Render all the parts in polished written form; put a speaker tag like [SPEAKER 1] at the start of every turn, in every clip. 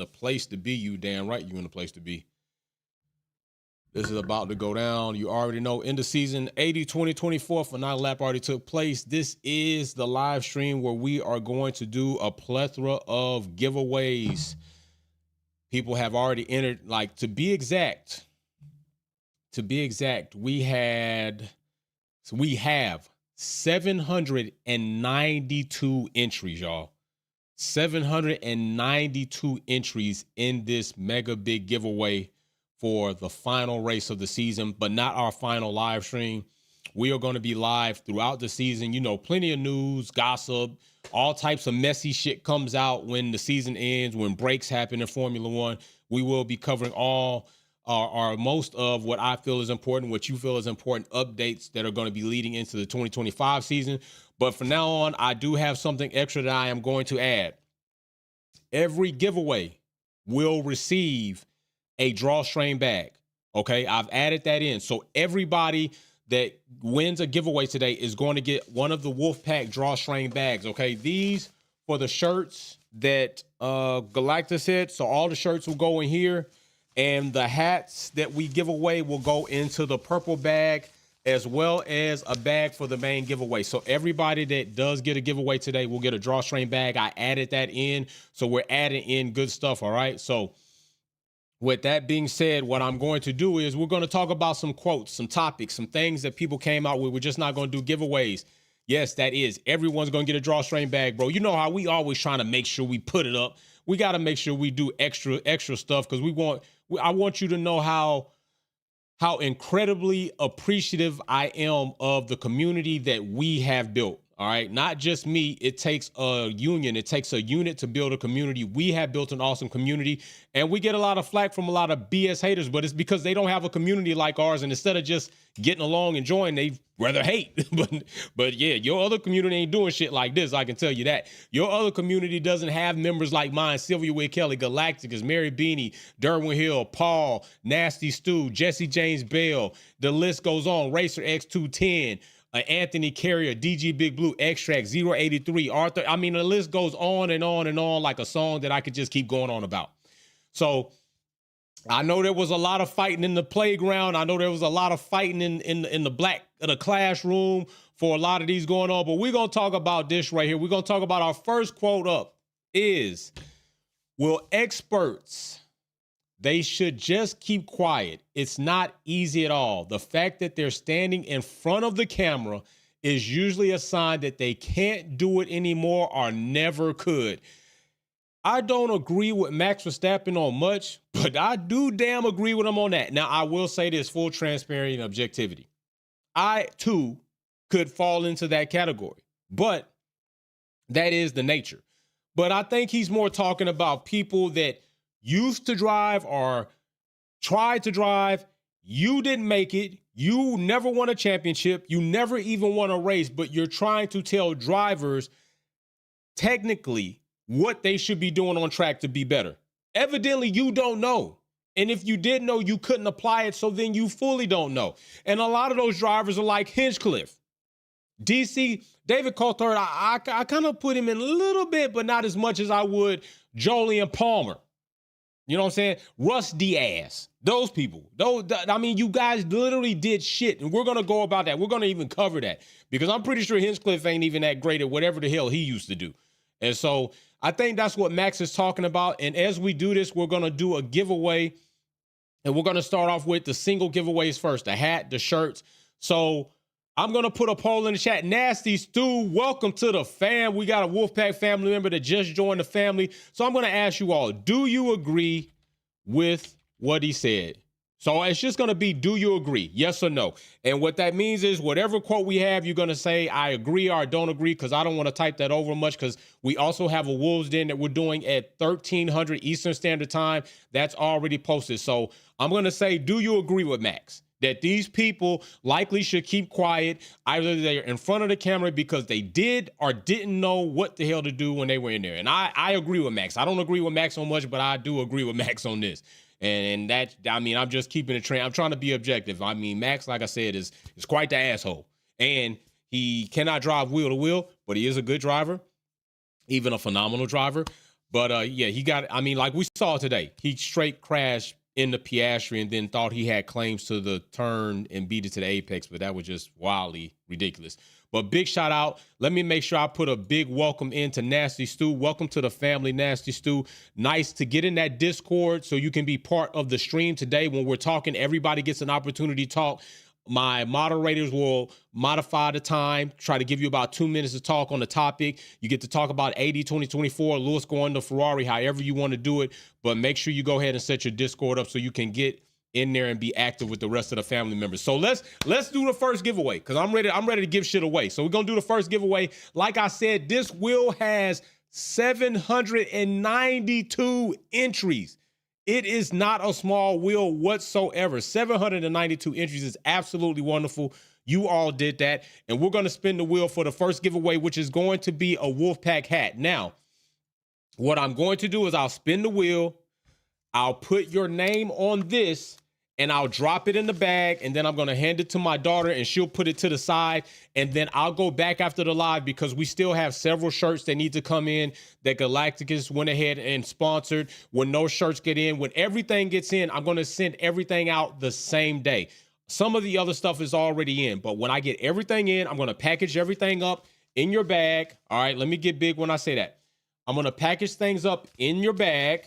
[SPEAKER 1] The place to be, you damn right you in the place to be. This is about to go down. You already know, end of season 80 2024 Final Lap already took place. This is the live stream where we are going to do a plethora of giveaways. People have already entered, like to be exact, we have 792 entries, y'all. 792 entries in this mega big giveaway for the final race of the season, but not our final live stream. We are going to be live throughout the season. You know, plenty of news, gossip, all types of messy shit comes out when the season ends, when breaks happen in Formula One. We will be covering all or most of what I feel is important, what you feel is important, updates that are going to be leading into the 2025 season. But from now on, I do have something extra that I am going to add. Every giveaway will receive a drawstring bag. Okay, I've added that in. So everybody that wins a giveaway today is going to get one of the Wolfpack drawstring bags. Okay, these for the shirts that Galactus said. So all the shirts will go in here, and the hats that we give away will go into the purple bag, as well as a bag for the main giveaway. So everybody that does get a giveaway today will get a drawstring bag. I added that in, so we're adding in good stuff. All right, so with that being said, what I'm going to do is we're going to talk about some quotes, some topics, some things that people came out with. We're just not going to do giveaways. Yes, that is. Everyone's going to get a drawstring bag, bro. You know how we always trying to make sure we put it up. We got to make sure we do extra stuff, because I want you to know how incredibly appreciative I am of the community that we have built. All right, not just me. It takes a union. It takes a unit to build a community. We have built an awesome community, and we get a lot of flack from a lot of BS haters, but it's because they don't have a community like ours. And instead of just getting along and joining, they rather hate. but yeah, your other community ain't doing shit like this. I can tell you that. Your other community doesn't have members like mine: Sylvia Wade Kelly, Galacticus, Mary Beanie, Derwin Hill, Paul, Nasty Stu, Jesse James Bell. The list goes on. Racer X210. Anthony Carrier, DG Big Blue, Extract, 083, Arthur. I mean, the list goes on and on and on, like a song that I could just keep going on about. So I know there was a lot of fighting in the playground. I know there was a lot of fighting in the classroom for a lot of these going on. But we're going to talk about this right here. We're going to talk about our first quote up is, will experts... they should just keep quiet. It's not easy at all. The fact that they're standing in front of the camera is usually a sign that they can't do it anymore or never could. I don't agree with Max Verstappen on much, but I do damn agree with him on that. Now, I will say this, full transparency and objectivity. I, too, could fall into that category, but that is the nature. But I think he's more talking about people that used to drive or tried to drive. You didn't make it. You never won a championship. You never even won a race, but you're trying to tell drivers technically what they should be doing on track to be better. Evidently, you don't know. And if you did know, you couldn't apply it, so then you fully don't know. And a lot of those drivers are like Hinchcliffe. DC, David Coulthard, I kind of put him in a little bit, but not as much as I would Jolyon Palmer. You know what I'm saying? Russ Diaz. Those people. I mean, you guys literally did shit. And we're going to go about that. We're going to even cover that. Because I'm pretty sure Hinchcliffe ain't even that great at whatever the hell he used to do. And so I think that's what Max is talking about. And as we do this, we're going to do a giveaway. And we're going to start off with the single giveaways first. The hat, the shirts. So I'm going to put a poll in the chat. Nasty Stu, welcome to the fam. We got a Wolfpack family member that just joined the family. So I'm going to ask you all, do you agree with what he said? So it's just going to be, do you agree? Yes or no? And what that means is whatever quote we have, you're going to say, I agree or I don't agree, because I don't want to type that over much, because we also have a Wolves Den that we're doing at 1300 Eastern Standard Time. That's already posted. So I'm going to say, do you agree with Max that these people likely should keep quiet? Either they're in front of the camera because they did or didn't know what the hell to do when they were in there. And I agree with Max. I don't agree with Max on much, but I do agree with Max on this. And that, I mean, I'm just keeping it train. I'm trying to be objective. I mean, Max, like I said, is quite the asshole. And he cannot drive wheel to wheel, but he is a good driver, even a phenomenal driver. But yeah, he got, I mean, like we saw today, he straight crashed in the Piastri and then thought he had claims to the turn and beat it to the apex, but that was just wildly ridiculous. But big shout out. Let me make sure I put a big welcome into Nasty Stu. Welcome to the family, Nasty Stu. Nice to get in that Discord so you can be part of the stream today. When we're talking, everybody gets an opportunity to talk. My moderators will modify the time, try to give you about 2 minutes to talk on the topic. You get to talk about 80, 2024, Lewis going to Ferrari, however you want to do it. But make sure you go ahead and set your Discord up so you can get in there and be active with the rest of the family members. So let's do the first giveaway because I'm ready to give shit away. So we're going to do the first giveaway. Like I said, this wheel has 792 entries. It is not a small wheel whatsoever. 792 entries is absolutely wonderful. You all did that. And we're going to spin the wheel for the first giveaway, which is going to be a Wolfpack hat. Now, what I'm going to do is I'll spin the wheel. I'll put your name on this and I'll drop it in the bag. And then I'm going to hand it to my daughter and she'll put it to the side. And then I'll go back after the live because we still have several shirts that need to come in that Galacticus went ahead and sponsored. When those shirts get in, when everything gets in, I'm going to send everything out the same day. Some of the other stuff is already in, but when I get everything in, I'm going to package everything up in your bag. All right, let me get big when I say that. I'm going to package things up in your bag.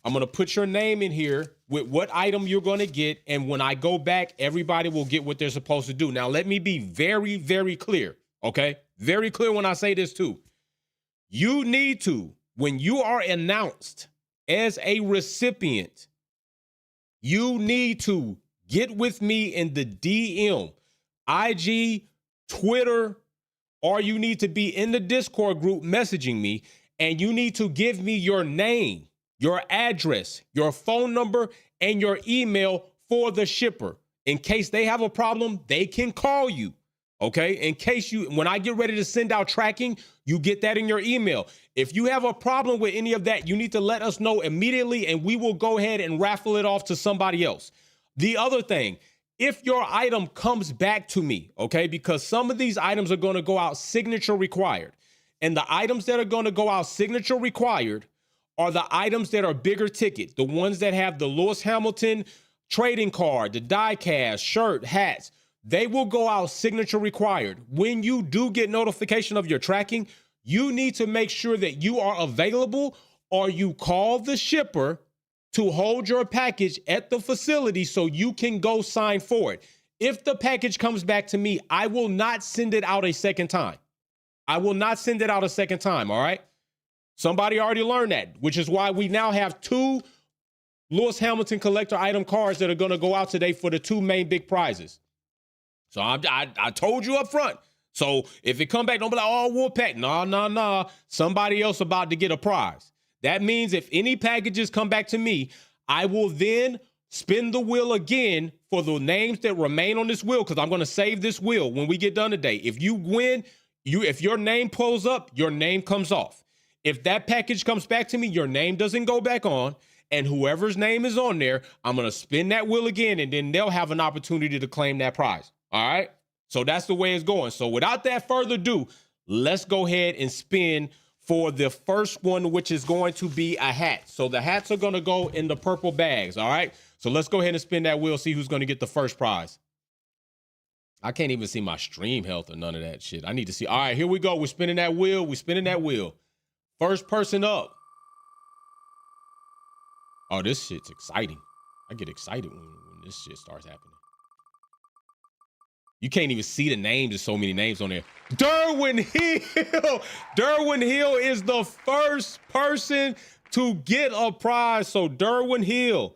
[SPEAKER 1] I'm going to put your name in here with what item you're going to get. And when I go back, everybody will get what they're supposed to do. Now, let me be very, very clear, okay? Very clear when I say this too. You need to, when you are announced as a recipient, you need to get with me in the DM, IG, Twitter, or you need to be in the Discord group messaging me, and you need to give me your name, your address, your phone number, and your email for the shipper. In case they have a problem, they can call you, okay? In case when I get ready to send out tracking, you get that in your email. If you have a problem with any of that, you need to let us know immediately, and we will go ahead and raffle it off to somebody else. The other thing, if your item comes back to me, okay, because some of these items are going to go out signature required, and the items that are going to go out signature required are the items that are bigger ticket, the ones that have the Lewis Hamilton trading card, the die cast, shirt, hats. They will go out signature required. When you do get notification of your tracking, you need to make sure that you are available or you call the shipper to hold your package at the facility so you can go sign for it. If the package comes back to me, I will not send it out a second time. I will not send it out a second time, all right? Somebody already learned that, which is why we now have 2 Lewis Hamilton collector item cards that are going to go out today for the 2 main big prizes. So I told you up front. So if it come back, don't be like, oh, Wolfpack. Nah. Somebody else about to get a prize. That means if any packages come back to me, I will then spin the wheel again for the names that remain on this wheel because I'm going to save this wheel when we get done today. If you win, if your name pulls up, your name comes off. If that package comes back to me, your name doesn't go back on, and whoever's name is on there, I'm going to spin that wheel again, and then they'll have an opportunity to claim that prize. All right? So that's the way it's going. So without that further ado, let's go ahead and spin for the first one, which is going to be a hat. So the hats are going to go in the purple bags. All right? So let's go ahead and spin that wheel, see who's going to get the first prize. I can't even see my stream health or none of that shit. I need to see. All right, here we go. We're spinning that wheel. We're spinning that wheel. First person up. Oh, this shit's exciting. I get excited when this shit starts happening. You can't even see the names. There's so many names on there. Derwin Hill. Derwin Hill is the first person to get a prize. So Derwin Hill,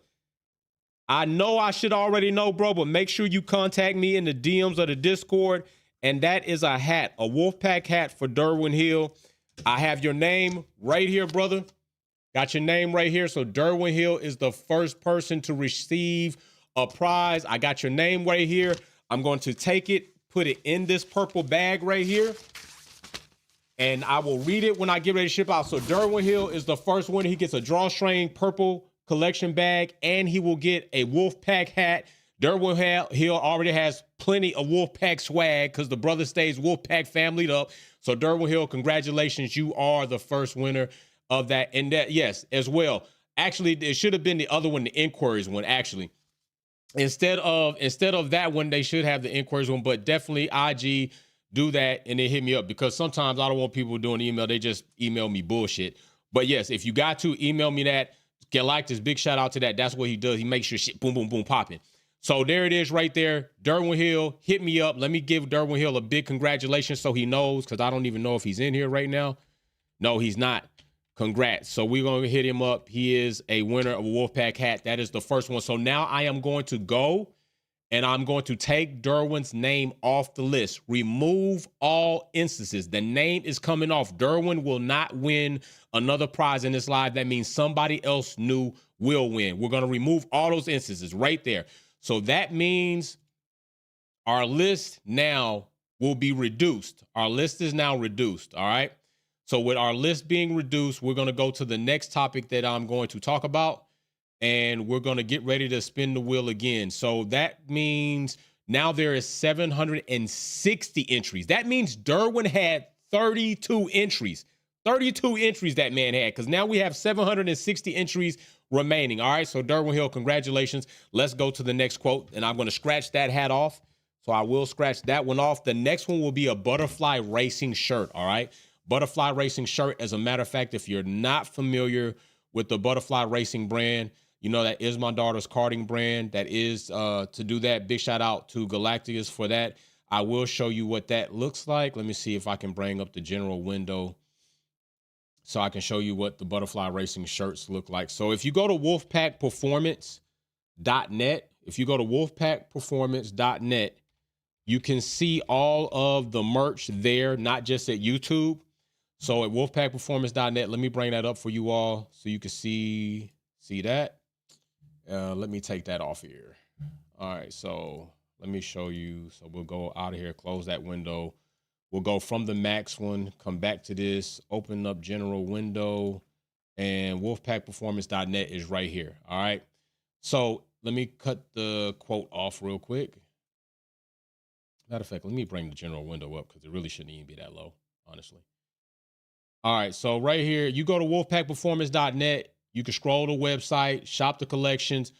[SPEAKER 1] I know I should already know, bro, but make sure you contact me in the DMs of the Discord. And that is a hat, a Wolfpack hat for Derwin Hill. I have your name right here, brother. Got your name right here. So Derwin Hill is the first person to receive a prize. I got your name right here. I'm going to take it, put it in this purple bag right here, and I will read it when I get ready to ship out. So Derwin Hill is the first one. He gets a drawstring purple collection bag, and he will get a Wolfpack hat. Derwin Hill already has plenty of Wolfpack swag because the brother stays Wolfpack familyed up. So Derwin Hill, congratulations. You are the first winner of that. And that, yes, as well. Actually, it should have been the other one, the inquiries one, actually. Instead of that one, they should have the inquiries one, but definitely IG, do that and then hit me up, because sometimes I don't want people doing email. They just email me bullshit. But yes, if you got to email me that, get like this, big shout out to that. That's what he does. He makes sure shit boom, boom, boom popping. So there it is right there. Derwin Hill, hit me up. Let me give Derwin Hill a big congratulations so he knows, because I don't even know if he's in here right now. No, he's not. Congrats. So we're going to hit him up. He is a winner of a Wolfpack hat. That is the first one. So now I am going to go and I'm going to take Derwin's name off the list. Remove all instances. The name is coming off. Derwin will not win another prize in this live. That means somebody else new will win. We're going to remove all those instances right there. So that means our list now will be reduced. Our list is now reduced. All right. So with our list being reduced, we're going to go to the next topic that I'm going to talk about, and we're going to get ready to spin the wheel again. So that means now there is 760 entries. That means Derwin had 32 entries. 32 entries that man had, because now we have 760 entries remaining. All right, so Derwin Hill, congratulations. Let's go to the next quote, and I'm going to scratch that hat off. So I will scratch that one off. The next one will be a Butterfly Racing shirt, all right? Butterfly Racing shirt. As a matter of fact, if you're not familiar with the Butterfly Racing brand, you know that is my daughter's karting brand. That is to do that. Big shout out to Galacticus for that. I will show you what that looks like. Let me see if I can bring up the general window so I can show you what the Butterfly Racing shirts look like. So if you go to wolfpackperformance.net, you can see all of the merch there, not just at YouTube. So at wolfpackperformance.net, let me bring that up for you all so you can see that. Let me take that off here. All right, so let me show you. So we'll go out of here, close that window. We'll go from the max one, come back to this, open up general window, and wolfpackperformance.net is right here. All right. So let me cut the quote off real quick. Matter of fact, let me bring the general window up because it really shouldn't even be that low, honestly. All right, so right here, you go to wolfpackperformance.net. You can scroll the website, shop the collections.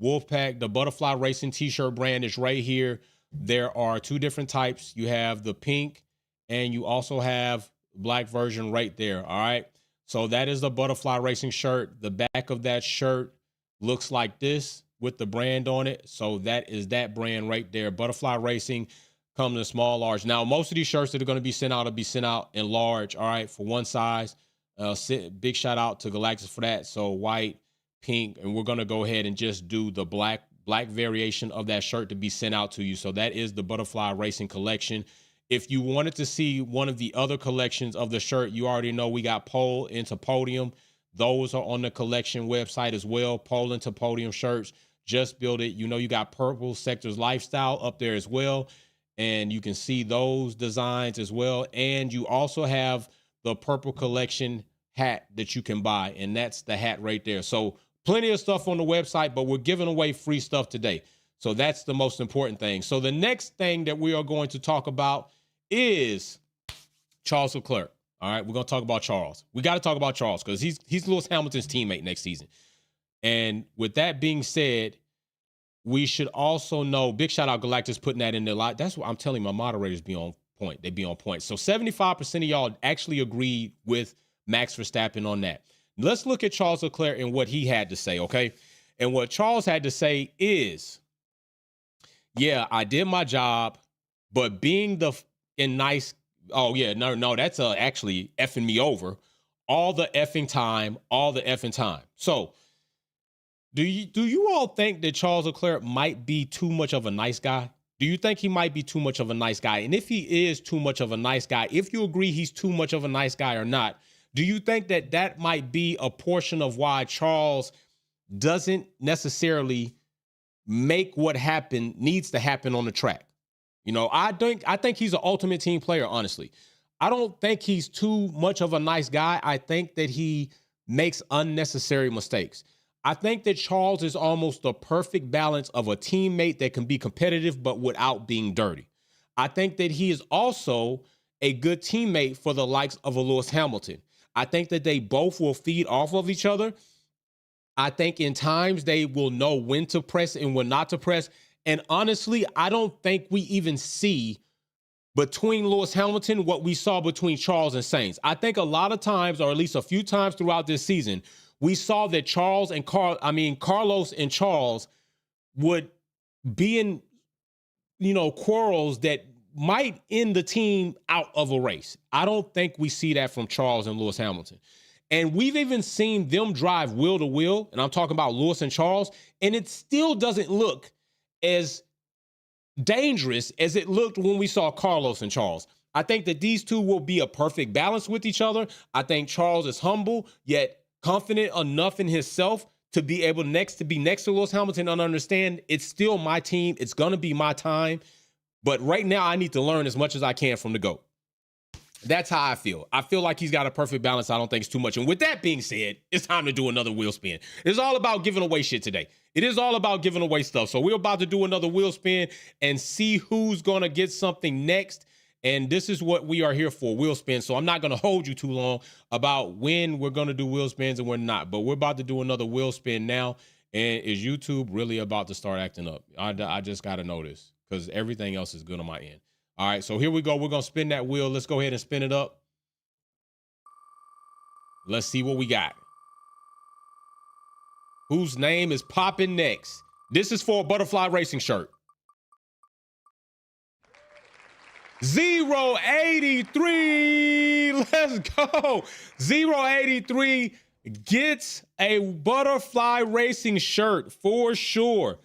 [SPEAKER 1] Wolfpack, the Butterfly Racing t-shirt brand is right here. There are two different types. You have the pink, and you also have black version right there, all right? So that is the Butterfly Racing shirt. The back of that shirt looks like this with the brand on it. So that is that brand right there. Butterfly Racing comes in small, large. Now, most of these shirts that are going to be sent out will be sent out in large, all right, for one size. Big shout out to Galactus for that. So white, pink, and we're going to go ahead and just do the black variation of that shirt to be sent out to you. So that is the Butterfly Racing collection. If you wanted to see one of the other collections of the shirt, you already know we got Pole into Podium. Those are on the collection website as well. Pole into Podium shirts. Just build it. You know, you got Purple Sector's Lifestyle up there as well. And you can see those designs as well. And you also have the Purple Collection hat that you can buy. And that's the hat right there. So plenty of stuff on the website, but we're giving away free stuff today. So that's the most important thing. So the next thing that we are going to talk about is Charles Leclerc. All right, we're going to talk about Charles. We got to talk about Charles because he's Lewis Hamilton's teammate next season. And with that being said, we should also know, big shout out Galactus putting that in there. That's what I'm telling my moderators be on point. They be on point. So 75% of y'all actually agreed with Max Verstappen on that. Let's look at Charles Leclerc and what he had to say, okay? And what Charles had to say is, yeah, I did my job, but being the nice, oh yeah, no, that's actually effing me over all the effing time. So do you all think that Charles Leclerc might be too much of a nice guy? Do you think he might be too much of a nice guy? And if he is too much of a nice guy, if you agree he's too much of a nice guy or not, do you think that that might be a portion of why Charles doesn't necessarily make what needs to happen on the track? You know, I think he's an ultimate team player, honestly. I don't think he's too much of a nice guy. I think that he makes unnecessary mistakes. I think that Charles is almost the perfect balance of a teammate that can be competitive, but without being dirty. I think that he is also a good teammate for the likes of a Lewis Hamilton. I think that they both will feed off of each other. I think in times they will know when to press and when not to press. And honestly, I don't think we even see between Lewis Hamilton what we saw between Charles and Sainz. I think a lot of times, or at least a few times throughout this season, we saw that Carlos and Charles would be in, quarrels that might end the team out of a race. I don't think we see that from Charles and Lewis Hamilton. And we've even seen them drive wheel to wheel, and I'm talking about Lewis and Charles, and it still doesn't look as dangerous as it looked when we saw Carlos and Charles. I think that these two will be a perfect balance with each other. I think Charles is humble, yet confident enough in himself to be able to be next to Lewis Hamilton and understand it's still my team. It's going to be my time. But right now, I need to learn as much as I can from the GOAT. That's how I feel. I feel like he's got a perfect balance. I don't think it's too much. And with that being said, it's time to do another wheel spin. It's all about giving away shit today. It is all about giving away stuff. So we're about to do another wheel spin and see who's going to get something next. And this is what we are here for, wheel spin. So I'm not going to hold you too long about when we're going to do wheel spins and we're not. But we're about to do another wheel spin now. And is YouTube really about to start acting up? I just got to know this because everything else is good on my end. All right, so here we go. We're going to spin that wheel. Let's go ahead and spin it up. Let's see what we got. Whose name is popping next? This is for a Butterfly Racing shirt. 083. Let's go. 083 gets a Butterfly Racing shirt for sure.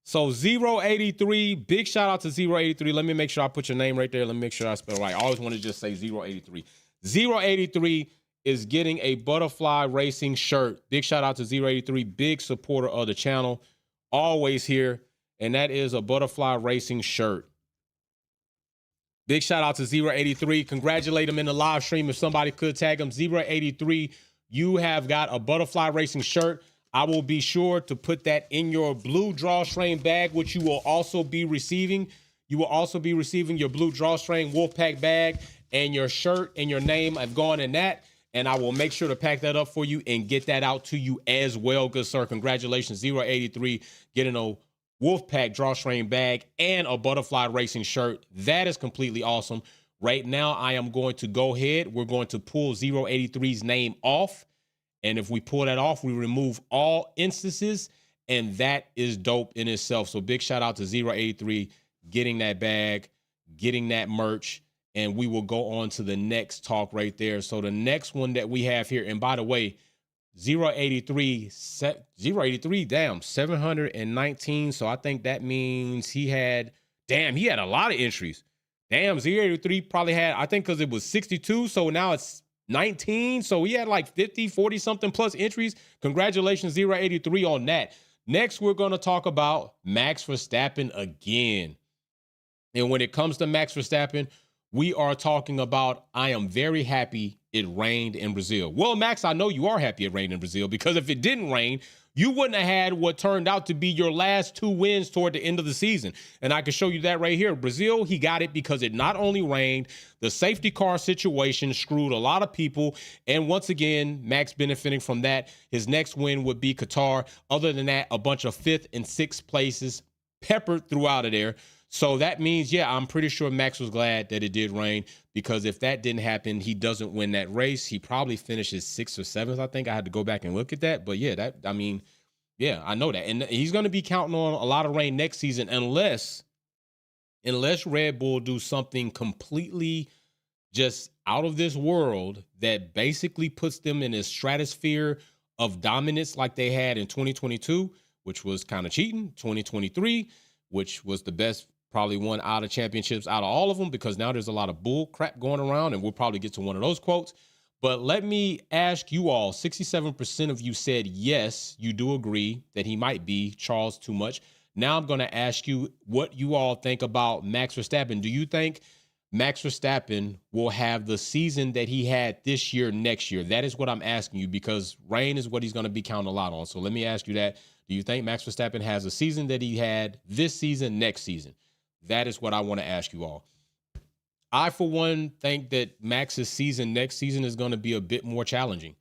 [SPEAKER 1] So 083, big shout out to 083. Let me make sure I put your name right there. Let me make sure I spell it right. I always want to just say 083. 083 is getting a Butterfly Racing shirt. Big shout out to 083, big supporter of the channel. Always here. And that is a Butterfly Racing shirt. Big shout out to 083. Congratulate him in the live stream. If somebody could tag him, 083, you have got a Butterfly Racing shirt. I will be sure to put that in your blue drawstring bag, which you will also be receiving. You will also be receiving your blue drawstring Wolfpack bag, and your shirt and your name have gone in that. And I will make sure to pack that up for you and get that out to you as well, good sir. Congratulations, 083, getting a Wolfpack drawstring bag and a Butterfly Racing shirt. That is completely awesome. Right now, I am going to go ahead. We're going to pull 083's name off. And if we pull that off, we remove all instances, and that is dope in itself. So big shout out to 083 getting that bag, getting that merch, and we will go on to the next talk right there. So the next one that we have here, and by the way, 083, damn, 719. So I think that means he had a lot of entries. Damn, 083 probably had, I think because it was 62, so now it's 19, so he had like 50, 40 something plus entries. Congratulations, 083 on that. Next, we're going to talk about Max Verstappen again. And when it comes to Max Verstappen, we are talking about, I am very happy it rained in Brazil. Well, Max, I know you are happy it rained in Brazil, because if it didn't rain, you wouldn't have had what turned out to be your last 2 wins toward the end of the season. And I can show you that right here. Brazil, he got it because it not only rained, the safety car situation screwed a lot of people. And once again, Max benefiting from that. His next win would be Qatar. Other than that, a bunch of 5th and 6th places peppered throughout of there. So that means, yeah, I'm pretty sure Max was glad that it did rain, because if that didn't happen, he doesn't win that race. He probably finishes 6th or 7th. I think I had to go back and look at that. But yeah, I know that. And he's going to be counting on a lot of rain next season unless Red Bull do something completely just out of this world that basically puts them in a stratosphere of dominance like they had in 2022, which was kind of cheating, 2023, which was the best, probably one out of championships out of all of them, because now there's a lot of bull crap going around, and we'll probably get to one of those quotes. But let me ask you all, 67% of you said yes, you do agree that he might be Charles too much. Now I'm going to ask you what you all think about Max Verstappen. Do you think Max Verstappen will have the season that he had this year next year? That is what I'm asking you, because rain is what he's going to be counting a lot on. So let me ask you that. Do you think Max Verstappen has a season that he had this season next season? That is what I want to ask you all. I, for one, think that Max's season next season is going to be a bit more challenging.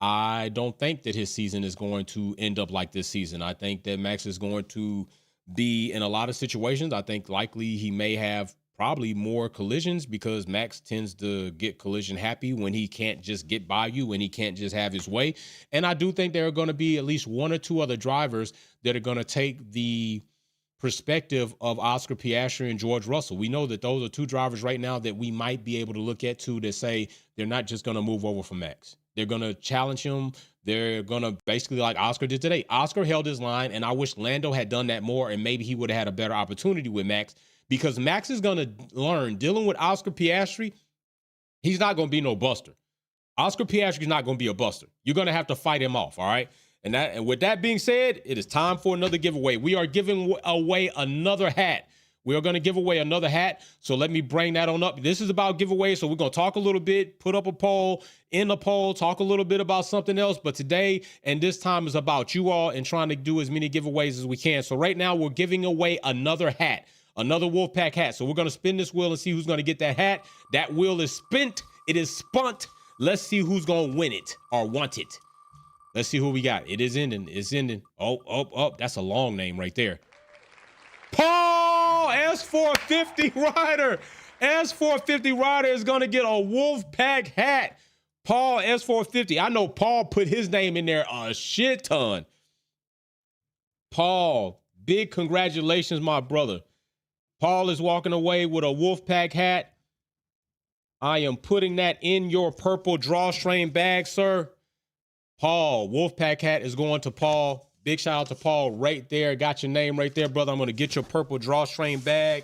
[SPEAKER 1] I don't think that his season is going to end up like this season. I think that Max is going to be in a lot of situations. I think likely he may have probably more collisions because Max tends to get collision happy when he can't just get by you, when he can't just have his way. And I do think there are going to be at least one or two other drivers that are going to take the perspective of Oscar Piastri and George Russell. We know that those are two drivers right now that we might be able to look at too to say they're not just going to move over from Max. They're going to challenge him. They're going to basically like Oscar did today. Oscar held his line, and I wish Lando had done that more, and maybe he would have had a better opportunity with Max because Max is going to learn dealing with Oscar Piastri. He's not going to be no buster. Oscar Piastri is not going to be a buster. You're going to have to fight him off, all right? And with that being said, it is time for another giveaway. We are giving away another hat. We are going to give away another hat. So let me bring that on up. This is about giveaways. So we're going to talk a little bit, put up a poll, in the poll, talk a little bit about something else. But today and this time is about you all and trying to do as many giveaways as we can. So right now we're giving away another hat, another Wolfpack hat. So we're going to spin this wheel and see who's going to get that hat. That wheel is spent. It is spunt. Let's see who's going to win it or want it. Let's see who we got. It is ending. It's ending. Oh. That's a long name right there. Paul S450 Rider. S450 Rider is going to get a Wolfpack hat. Paul S450. I know Paul put his name in there a shit ton. Paul, big congratulations, my brother. Paul is walking away with a Wolfpack hat. I am putting that in your purple drawstring bag, sir. Paul, Wolfpack hat is going to Paul. Big shout out to Paul right there. Got your name right there, brother. I'm going to get your purple drawstring bag.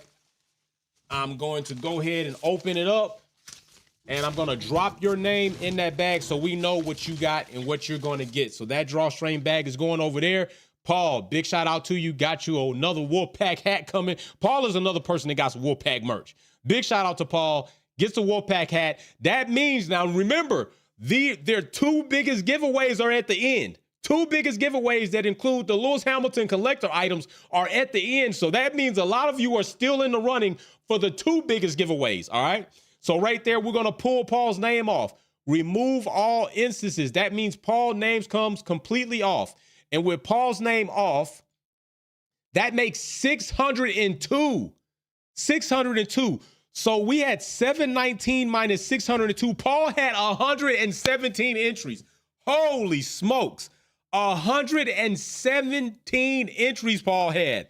[SPEAKER 1] I'm going to go ahead and open it up. And I'm going to drop your name in that bag so we know what you got and what you're going to get. So that drawstring bag is going over there. Paul, big shout out to you. Got you another Wolfpack hat coming. Paul is another person that got some Wolfpack merch. Big shout out to Paul. Gets the Wolfpack hat. That means, now remember, their two biggest giveaways are at the end. Two biggest giveaways that include the Lewis Hamilton collector items are at the end. So that means a lot of you are still in the running for the two biggest giveaways, all right? So right there, we're going to pull Paul's name off. Remove all instances. That means Paul's name comes completely off. And with Paul's name off, that makes 602. 602. So we had 719 minus 602. Paul had 117 entries. Holy smokes. 117 entries Paul had.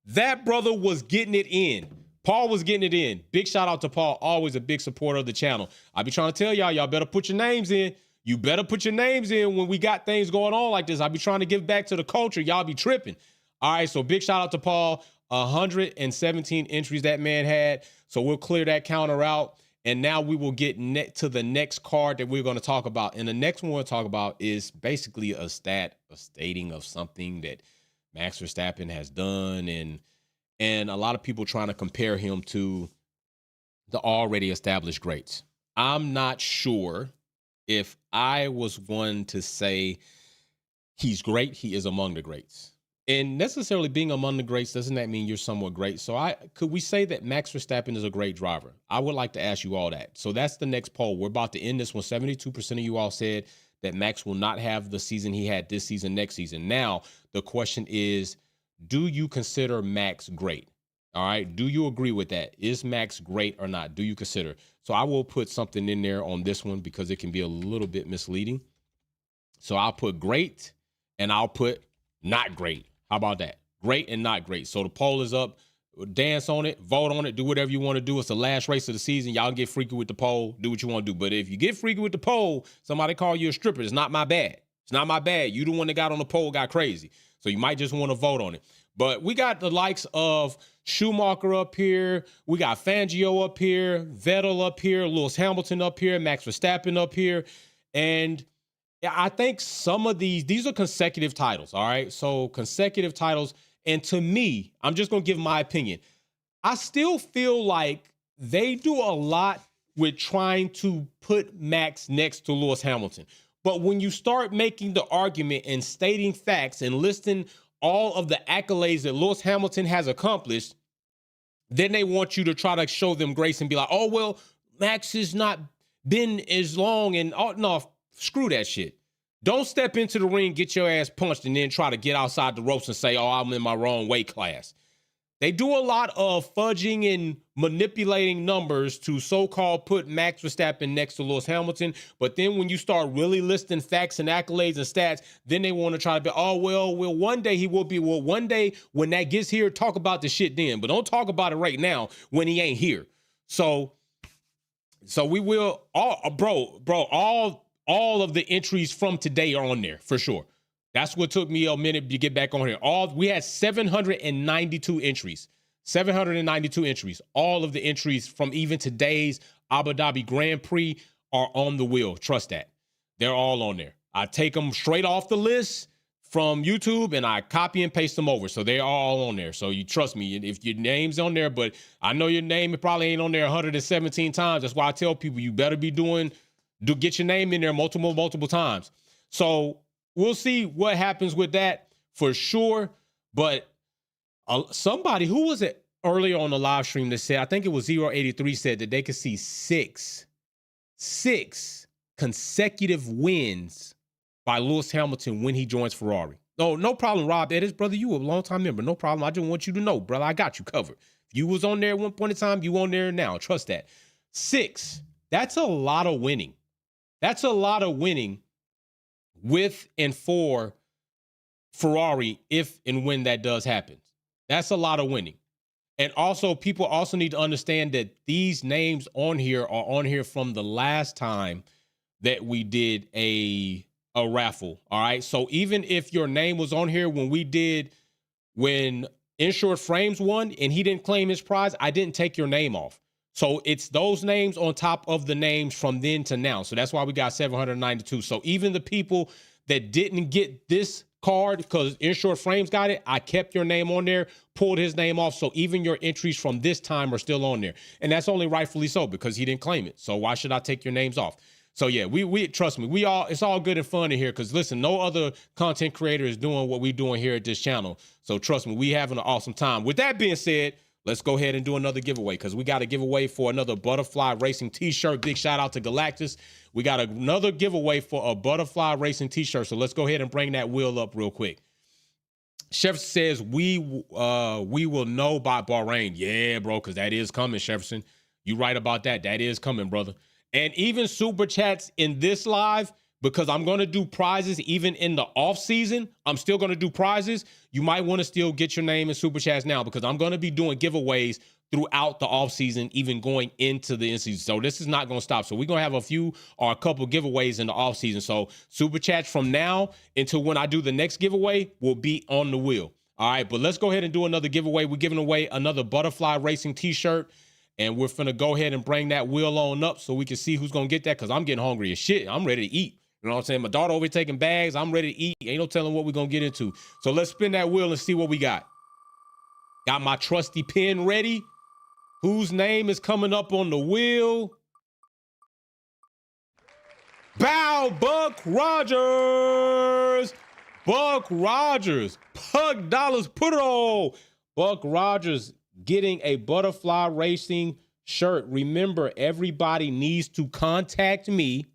[SPEAKER 1] That brother was getting it in. Paul was getting it in. Big shout out to Paul. Always a big supporter of the channel. I be trying to tell y'all better put your names in. You better put your names in when we got things going on like this. I be trying to give back to the culture. Y'all be tripping. All right, so big shout out to Paul. 117 entries that man had. So we'll clear that counter out. And now we will get to the next card that we're going to talk about. And the next one we'll talk about is basically a stating of something that Max Verstappen has done. And a lot of people trying to compare him to the already established greats. I'm not sure if I was one to say he's great, he is among the greats. And necessarily being among the greats, doesn't that mean you're somewhat great? So could we say that Max Verstappen is a great driver? I would like to ask you all that. So that's the next poll. We're about to end this one. 72% of you all said that Max will not have the season he had this season, next season. Now, the question is, do you consider Max great? All right. Do you agree with that? Is Max great or not? Do you consider? So I will put something in there on this one because it can be a little bit misleading. So I'll put great and I'll put not great. How about that? Great and not great. So the poll is up. Dance on it. Vote on it. Do whatever you want to do. It's the last race of the season. Y'all get freaky with the poll. Do what you want to do. But if you get freaky with the poll, somebody call you a stripper. It's not my bad. It's not my bad. You the one that got on the poll got crazy. So you might just want to vote on it. But we got the likes of Schumacher up here. We got Fangio up here. Vettel up here. Lewis Hamilton up here. Max Verstappen up here. And I think some of these are consecutive titles, all right? So consecutive titles. And to me, I'm just going to give my opinion. I still feel like they do a lot with trying to put Max next to Lewis Hamilton. But when you start making the argument and stating facts and listing all of the accolades that Lewis Hamilton has accomplished, Then they want you to try to show them grace and be like, oh, well, Max has not been as long. And oh, no, screw that shit. Don't step into the ring, get your ass punched, and then try to get outside the ropes and say, oh, I'm in my wrong weight class. They do a lot of fudging and manipulating numbers to so-called put Max Verstappen next to Lewis Hamilton. But then when you start really listing facts and accolades and stats, then they want to try to be, oh, well, one day he will be. Well, one day when that gets here, talk about the shit then. But don't talk about it right now when he ain't here. So we will, all of the entries from today are on there for sure. That's what took me a minute to get back on here. We had 792 entries. 792 entries. All of the entries from even today's Abu Dhabi Grand Prix are on the wheel. Trust that. They're all on there. I take them straight off the list from YouTube and I copy and paste them over. So they're all on there. So you trust me. If your name's on there, but I know your name, it probably ain't on there 117 times. That's why I tell people you better be get your name in there multiple times. So we'll see what happens with that for sure. But somebody, who was it earlier on the live stream that said, I think it was 083, said that they could see six consecutive wins by Lewis Hamilton when he joins Ferrari. No problem, Rob Edis, brother. You a long-time member. No problem. I just want you to know, brother, I got you covered. If you was on there at one point in time, you on there now. Trust that. 6. That's a lot of winning. That's a lot of winning with and for Ferrari if and when that does happen. That's a lot of winning. And also, people also need to understand that these names on here are on here from the last time that we did a raffle. All right. So even if your name was on here when Insured Frames won and he didn't claim his prize, I didn't take your name off. So it's those names on top of the names from then to now. So that's why we got 792. So even the people that didn't get this card because Insured Frames got it, I kept your name on there, pulled his name off. So even your entries from this time are still on there. And that's only rightfully so because he didn't claim it. So why should I take your names off? So yeah, we trust me, it's all good and fun in here because listen, no other content creator is doing what we're doing here at this channel. So trust me, we having an awesome time. With that being said, let's go ahead and do another giveaway because we got a giveaway for another Butterfly Racing t-shirt. Big shout out to Galactus. We got another giveaway for a Butterfly Racing t-shirt. So let's go ahead and bring that wheel up real quick. Jefferson says we will know by Bahrain. Yeah, bro, because that is coming, Jefferson. You right about that. That is coming, brother. And even super chats in this live, because I'm going to do prizes even in the off season. I'm still going to do prizes. You might want to still get your name in super chats now because I'm going to be doing giveaways throughout the off season, even going into the in season. So this is not going to stop. So we're going to have a couple giveaways in the off season. So super chats from now until when I do the next giveaway will be on the wheel. All right, but let's go ahead and do another giveaway. We're giving away another Butterfly Racing t-shirt. And we're finna go ahead and bring that wheel on up so we can see who's going to get that because I'm getting hungry as shit. I'm ready to eat. You know what I'm saying? My daughter over here taking bags. I'm ready to eat. Ain't no telling what we're going to get into. So let's spin that wheel and see what we got. Got my trusty pen ready. Whose name is coming up on the wheel? Bow, Buck Rogers. Buck Rogers. Pug dollars, put it on. Buck Rogers getting a Butterfly Racing shirt. Remember, everybody needs to contact me,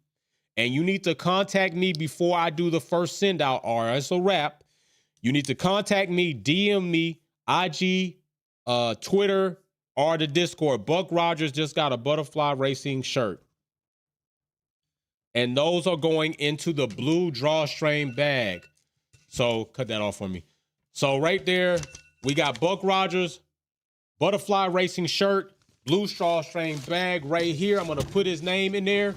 [SPEAKER 1] and you need to contact me before I do the first send out, or it's a wrap. You need to contact me, DM me, IG, Twitter, or the Discord. Buck Rogers just got a Butterfly Racing shirt. And those are going into the blue drawstring bag. So cut that off for me. So right there, we got Buck Rogers, Butterfly Racing shirt, blue drawstring bag right here. I'm going to put his name in there.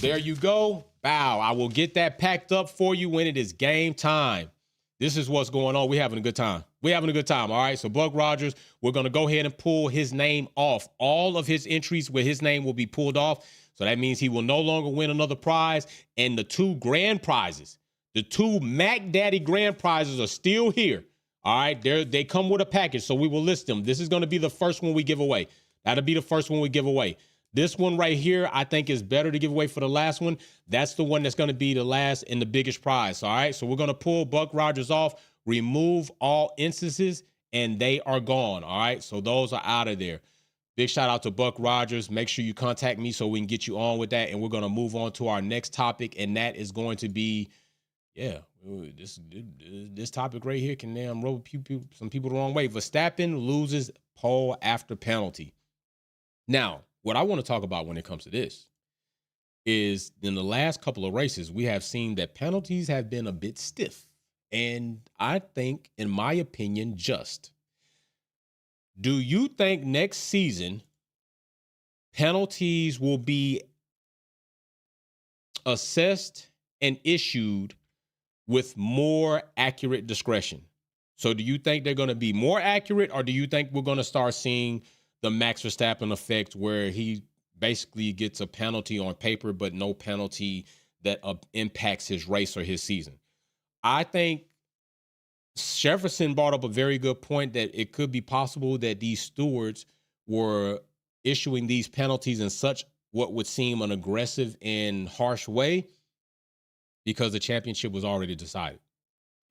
[SPEAKER 1] There you go. Bow. I will get that packed up for you when it is game time. This is what's going on. We're having a good time. We're having a good time. All right. So Buck Rogers, we're going to go ahead and pull his name off. All of his entries where his name will be pulled off. So that means he will no longer win another prize. And the 2 grand prizes, the 2 Mac Daddy grand prizes are still here. All right, they come with a package, so we will list them. This is going to be the first one we give away. That'll be the first one we give away. This one right here, I think is better to give away for the last one. That's the one that's going to be the last and the biggest prize. All right, so we're going to pull Buck Rogers off, remove all instances, and they are gone. All right. So those are out of there. Big shout out to Buck Rogers. Make sure you contact me so we can get you on with that. And we're going to move on to our next topic. And that is going to be, this topic right here can damn roll some people the wrong way. Verstappen loses pole after penalty. Now, what I want to talk about when it comes to this is in the last couple of races, we have seen that penalties have been a bit stiff. And I think, in my opinion, just. Do you think next season penalties will be assessed and issued with more accurate discretion? So do you think they're going to be more accurate, or do you think we're going to start seeing the Max Verstappen effect where he basically gets a penalty on paper, but no penalty that impacts his race or his season? I think Jefferson brought up a very good point that it could be possible that these stewards were issuing these penalties in such what would seem an aggressive and harsh way because the championship was already decided.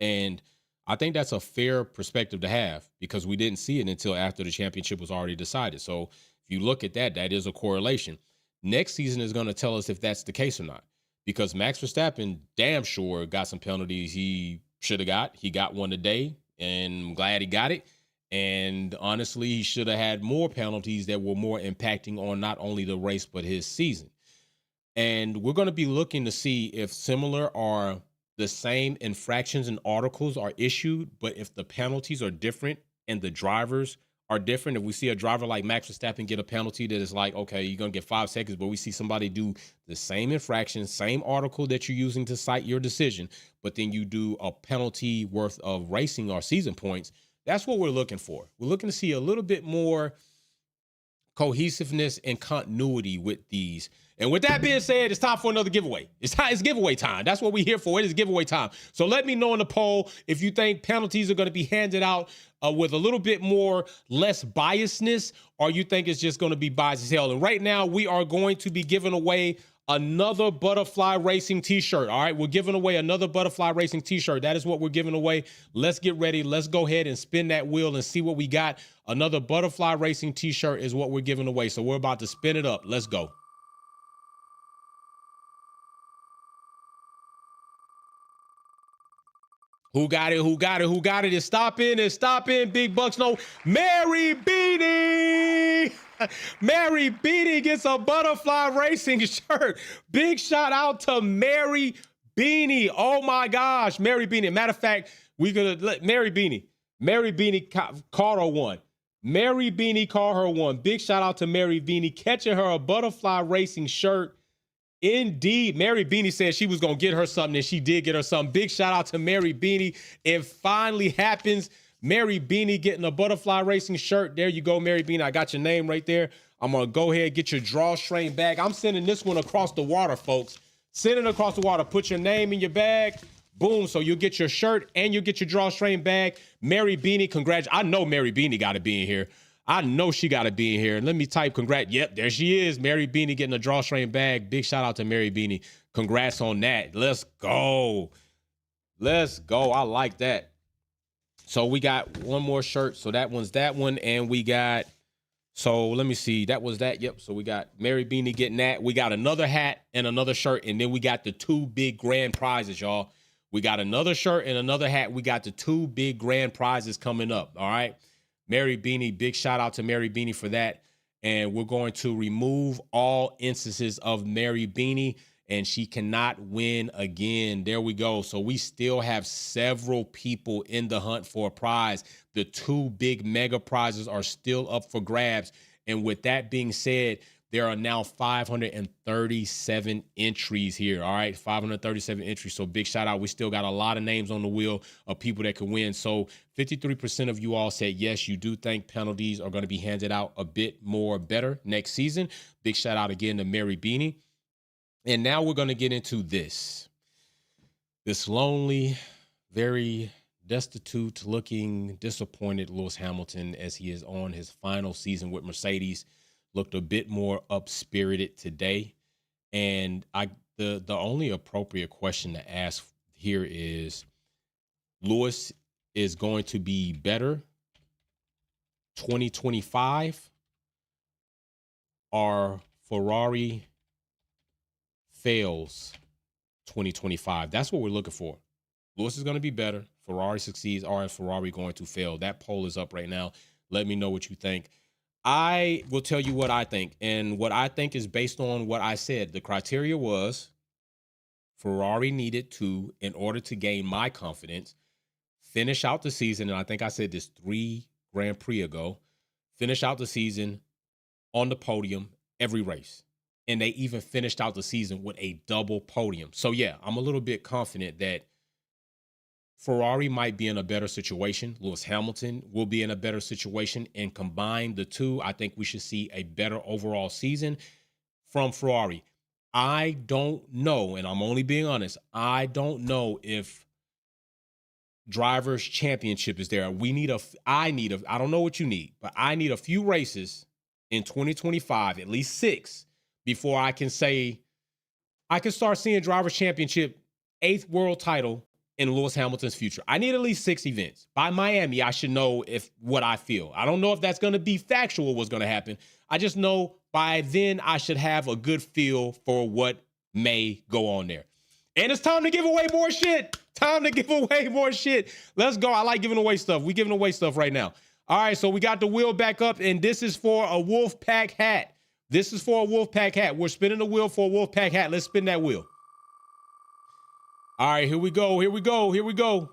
[SPEAKER 1] And I think that's a fair perspective to have because we didn't see it until after the championship was already decided. So if you look at that, that is a correlation. Next season is going to tell us if that's the case or not, because Max Verstappen damn sure got some penalties he should have got. He got one today, and I'm glad he got it. And honestly, he should have had more penalties that were more impacting on not only the race, but his season. And we're going to be looking to see if similar or the same infractions and articles are issued, but if the penalties are different and the drivers are different. If we see a driver like Max Verstappen get a penalty that is like, okay, you're going to get 5 seconds, but we see somebody do the same infraction, same article that you're using to cite your decision, but then you do a penalty worth of racing or season points. That's what we're looking for. We're looking to see a little bit more cohesiveness and continuity with these. And with that being said, it's time for another giveaway. It's giveaway time. That's what we're here for. It is giveaway time. So let me know in the poll if you think penalties are going to be handed out with a little bit more less biasness, or you think it's just going to be biased as hell. And right now we are going to be giving away another Butterfly Racing t-shirt. All right, we're giving away another Butterfly Racing t-shirt. That is what we're giving away. Let's get ready. Let's go ahead and spin that wheel and see what we got. Another Butterfly Racing t-shirt is what we're giving away. So we're about to spin it up. Let's go. Who got it? Who got it? Who got it? It's stopping. It's stopping. Big Bucks. No. Mary Beanie. Mary Beanie gets a Butterfly Racing shirt. Big shout out to Mary Beanie. Oh my gosh. Mary Beanie. Matter of fact, we're going to let Mary Beanie. Mary Beanie caught her one. Mary Beanie caught her one. Big shout out to Mary Beanie catching her a Butterfly Racing shirt. Indeed, Mary Beanie said she was going to get her something, and she did get her something. Big shout out to Mary Beanie. It finally happens. Mary Beanie getting a Butterfly Racing shirt. There you go, Mary Beanie. I got your name right there. I'm going to go ahead and get your drawstring bag. I'm sending this one across the water, folks. Send it across the water. Put your name in your bag. Boom. So you'll get your shirt and you'll get your drawstring bag. Mary Beanie, congrats. I know Mary Beanie got to be in here. I know she got to be in here. Let me type congrats. Yep, there she is. Mary Beanie getting a drawstring bag. Big shout out to Mary Beanie. Congrats on that. Let's go. Let's go. I like that. So we got one more shirt. So that one's that one. And we got, so let me see. That was that. Yep. So we got Mary Beanie getting that. We got another hat and another shirt. And then we got the 2 big grand prizes, y'all. We got another shirt and another hat. We got the 2 big grand prizes coming up. All right. Mary Beanie, big shout out to Mary Beanie for that. And we're going to remove all instances of Mary Beanie, and she cannot win again. There we go. So we still have several people in the hunt for a prize. The 2 big mega prizes are still up for grabs. And with that being said, there are now 537 entries here. All right, 537 entries. So big shout out. We still got a lot of names on the wheel of people that could win. So 53% of you all said, yes, you do think penalties are going to be handed out a bit more better next season. Big shout out again to Mary Beanie. And now we're going to get into this lonely, very destitute looking, disappointed Lewis Hamilton as he is on his final season with Mercedes. Looked a bit more up-spirited today. And the only appropriate question to ask here is, Lewis is going to be better 2025 or Ferrari fails 2025. That's what we're looking for. Lewis is going to be better. Ferrari succeeds, or is Ferrari going to fail? That poll is up right now. Let me know what you think. I will tell you what I think. And what I think is based on what I said. The criteria was Ferrari needed to, in order to gain my confidence, finish out the season. And I think I said this 3 Grand Prix ago. Finish out the season on the podium every race. And they even finished out the season with a double podium. So yeah, I'm a little bit confident that Ferrari might be in a better situation. Lewis Hamilton will be in a better situation. And combine the two, I think we should see a better overall season from Ferrari. I don't know, and I'm only being honest, I don't know if Drivers' Championship is there. I don't know what you need, but I need a few races in 2025, at least 6, before I can say, I can start seeing Drivers' Championship, 8th world title in Lewis Hamilton's future. I need at least 6 events. By Miami, I should know what I feel. I don't know if that's going to be factual what's going to happen. I just know by then I should have a good feel for what may go on there. And it's time to give away more shit. Time to give away more shit. Let's go. I like giving away stuff. We're giving away stuff right now. All right, so we got the wheel back up, and this is for a Wolfpack hat. This is for a Wolfpack hat. We're spinning the wheel for a Wolfpack hat. Let's spin that wheel. All right, here we go. Here we go. Here we go.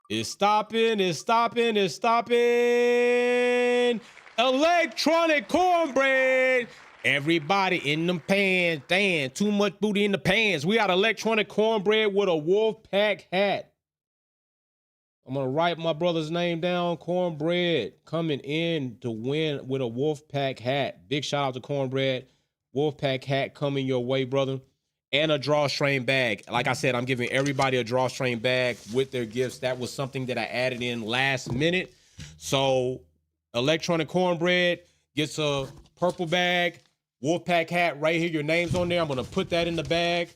[SPEAKER 1] It's stopping. It's stopping. It's stopping. Electronic cornbread. Everybody in them pants. Damn, too much booty in the pants. We got electronic cornbread with a Wolfpack hat. I'm going to write my brother's name down. Cornbread coming in to win with a Wolfpack hat. Big shout out to Cornbread. Wolfpack hat coming your way, brother. And a drawstring bag. Like I said, I'm giving everybody a drawstring bag with their gifts. That was something that I added in last minute. So electronic cornbread gets a purple bag. Wolfpack hat right here. Your name's on there. I'm going to put that in the bag.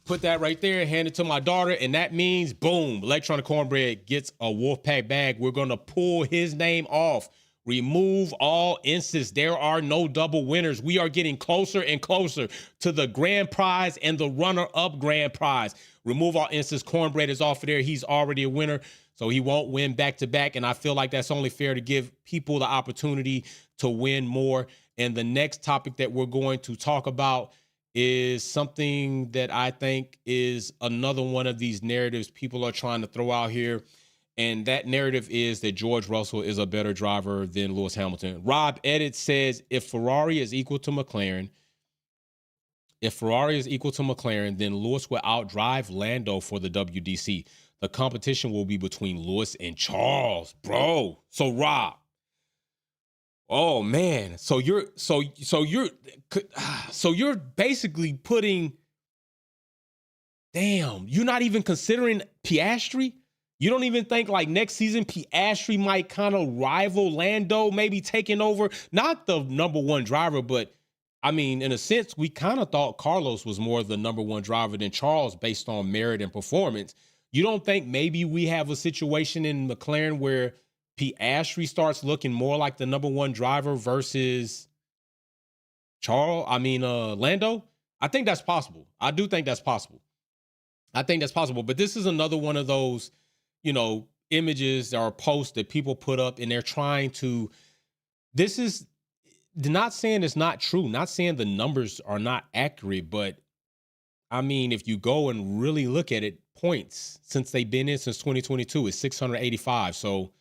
[SPEAKER 1] Put that right there. Hand it to my daughter. And that means, boom, electronic cornbread gets a Wolfpack bag. We're going to pull his name off. Remove all instances. There are no double winners. We are getting closer and closer to the grand prize and the runner-up grand prize. Remove all instances. Cornbread is off of there. He's already a winner, so he won't win back-to-back. And I feel like that's only fair to give people the opportunity to win more. And the next topic that we're going to talk about is something that I think is another one of these narratives people are trying to throw out here. And that narrative is that George Russell is a better driver than Lewis Hamilton. Rob Edit says, if Ferrari is equal to McLaren, then Lewis will outdrive Lando for the WDC. The competition will be between Lewis and Charles, bro. So Rob, oh man, so you're basically putting, damn, you're not even considering Piastri. You don't even think like next season Piastri might kind of rival Lando, maybe taking over, not the number one driver, but I mean, in a sense, we kind of thought Carlos was more the number one driver than Charles based on merit and performance. You don't think maybe we have a situation in McLaren where Piastri starts looking more like the number one driver versus Lando? I think that's possible. I do think that's possible. But this is another one of those, images or posts that people put up, and they're trying to, this is not saying it's not true, not saying the numbers are not accurate, but I mean, if you go and really look at it, points since they've been in since 2022 is 685. So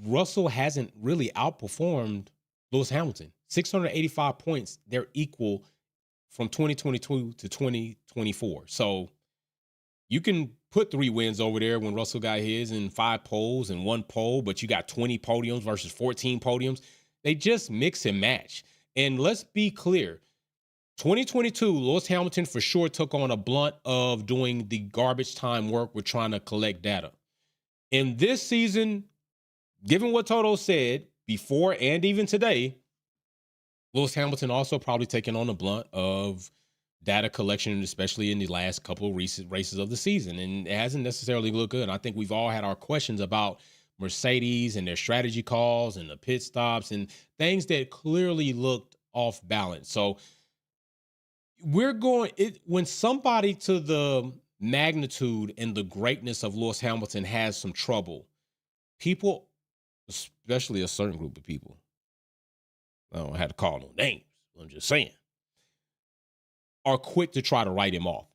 [SPEAKER 1] Russell hasn't really outperformed Lewis Hamilton. 685 points, they're equal from 2022 to 2024. So you can put 3 wins over there when Russell got his and 5 poles and 1 pole, but you got 20 podiums versus 14 podiums. They just mix and match. And let's be clear, 2022, Lewis Hamilton for sure took on a blunt of doing the garbage time work with trying to collect data. In this season, given what Toto said before and even today, Lewis Hamilton also probably taking on a blunt of data collection, especially in the last couple of recent races of the season, and it hasn't necessarily looked good. I think we've all had our questions about Mercedes and their strategy calls and the pit stops and things that clearly looked off balance. So we're going it when somebody to the magnitude and the greatness of Lewis Hamilton has some trouble, people, especially a certain group of people, I don't have to call no names, I'm just saying, are quick to try to write him off.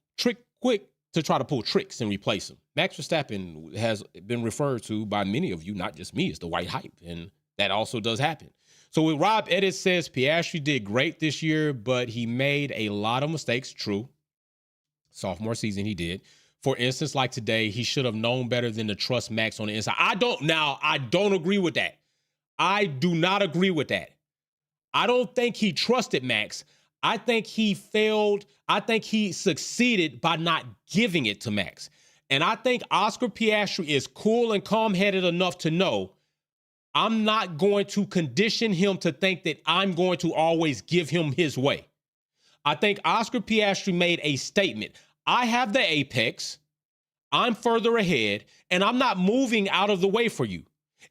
[SPEAKER 1] Quick to try to pull tricks and replace him. Max Verstappen has been referred to by many of you, not just me, as the white hype, and that also does happen. So with Rob Edit says Piastri did great this year, but he made a lot of mistakes. True. Sophomore season he did. For instance, like today, he should have known better than to trust Max on the inside. I don't agree with that. I do not agree with that. I don't think he trusted Max. I think he failed. I think he succeeded by not giving it to Max. And I think Oscar Piastri is cool and calm-headed enough to know I'm not going to condition him to think that I'm going to always give him his way. I think Oscar Piastri made a statement. I have the apex. I'm further ahead, and I'm not moving out of the way for you.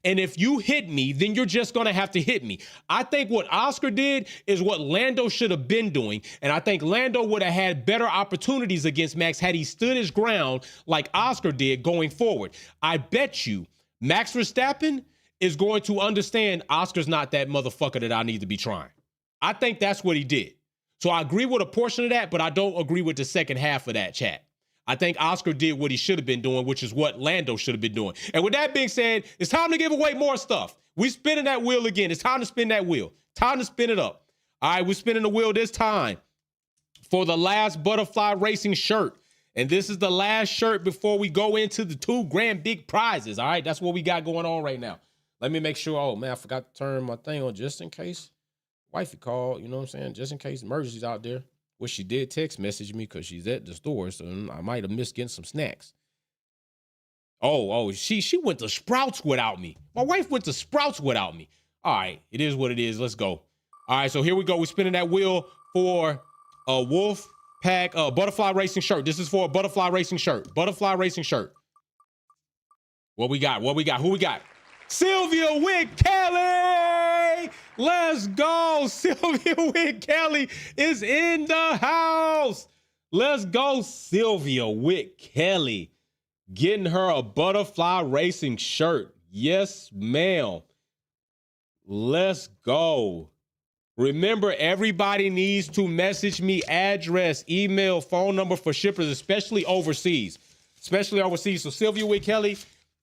[SPEAKER 1] And if you hit me, then you're just going to have to hit me. I think what Oscar did is what Lando should have been doing. And I think Lando would have had better opportunities against Max had he stood his ground like Oscar did going forward. I bet you Max Verstappen is going to understand Oscar's not that motherfucker that I need to be trying. I think that's what he did. So I agree with a portion of that, but I don't agree with the second half of that, chat. I think Oscar did what he should have been doing, which is what Lando should have been doing. And with that being said, it's time to give away more stuff. We're spinning that wheel again. It's time to spin that wheel. Time to spin it up. All right, we're spinning the wheel this time for the last Butterfly Racing shirt. And this is the last shirt before we go into the $2 grand big prizes. All right, that's what we got going on right now. Let me make sure. Oh, man, I forgot to turn my thing on just in case wifey called, you know what I'm saying? Just in case emergencies out there. Which she did text message me because she's at the store, so I might have missed getting some snacks. She went to Sprouts without me. My wife went to Sprouts without me. All right, it is what it is. Let's go. All right, so here we go. We're spinning that wheel for a Wolf Pack Butterfly Racing shirt. This is for a Butterfly Racing shirt. Butterfly Racing shirt. What we got? Who we got? Sylvia Wick Kelly! Let's go! Sylvia Wick Kelly is in the house! Let's go, Sylvia Wick Kelly. Getting her a Butterfly Racing shirt. Yes, ma'am. Let's go. Remember, everybody needs to message me address, email, phone number for shippers, especially overseas. So Sylvia Wick Kelly,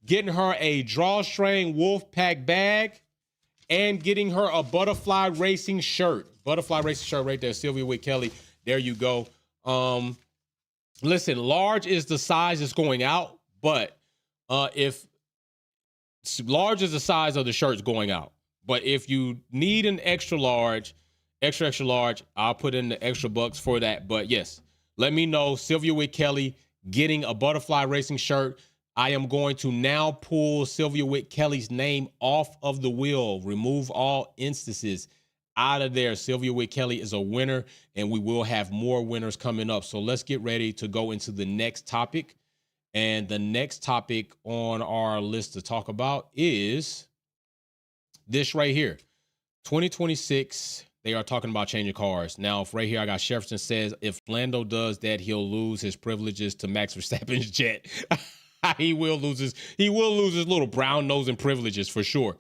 [SPEAKER 1] getting her a drawstring Wolf Pack bag and getting her a Butterfly Racing shirt. Butterfly Racing shirt right there, Sylvia Wick Kelly. There you go. Listen, large is the size that's going out, but if large is the size of the shirts going out. But if you need an extra large, I'll put in the extra bucks for that. But yes, let me know. Sylvia Wick Kelly getting a Butterfly Racing shirt. I am going to now pull Sylvia Wick Kelly's name off of the wheel, remove all instances out of there. Sylvia Wick Kelly is a winner, and we will have more winners coming up. So let's get ready to go into the next topic. And the next topic on our list to talk about is this right here. 2026, they are talking about changing cars. Now, right here, I got Jefferson says, if Lando does that, he'll lose his privileges to Max Verstappen's jet. He will lose his little brown nose and privileges for sure.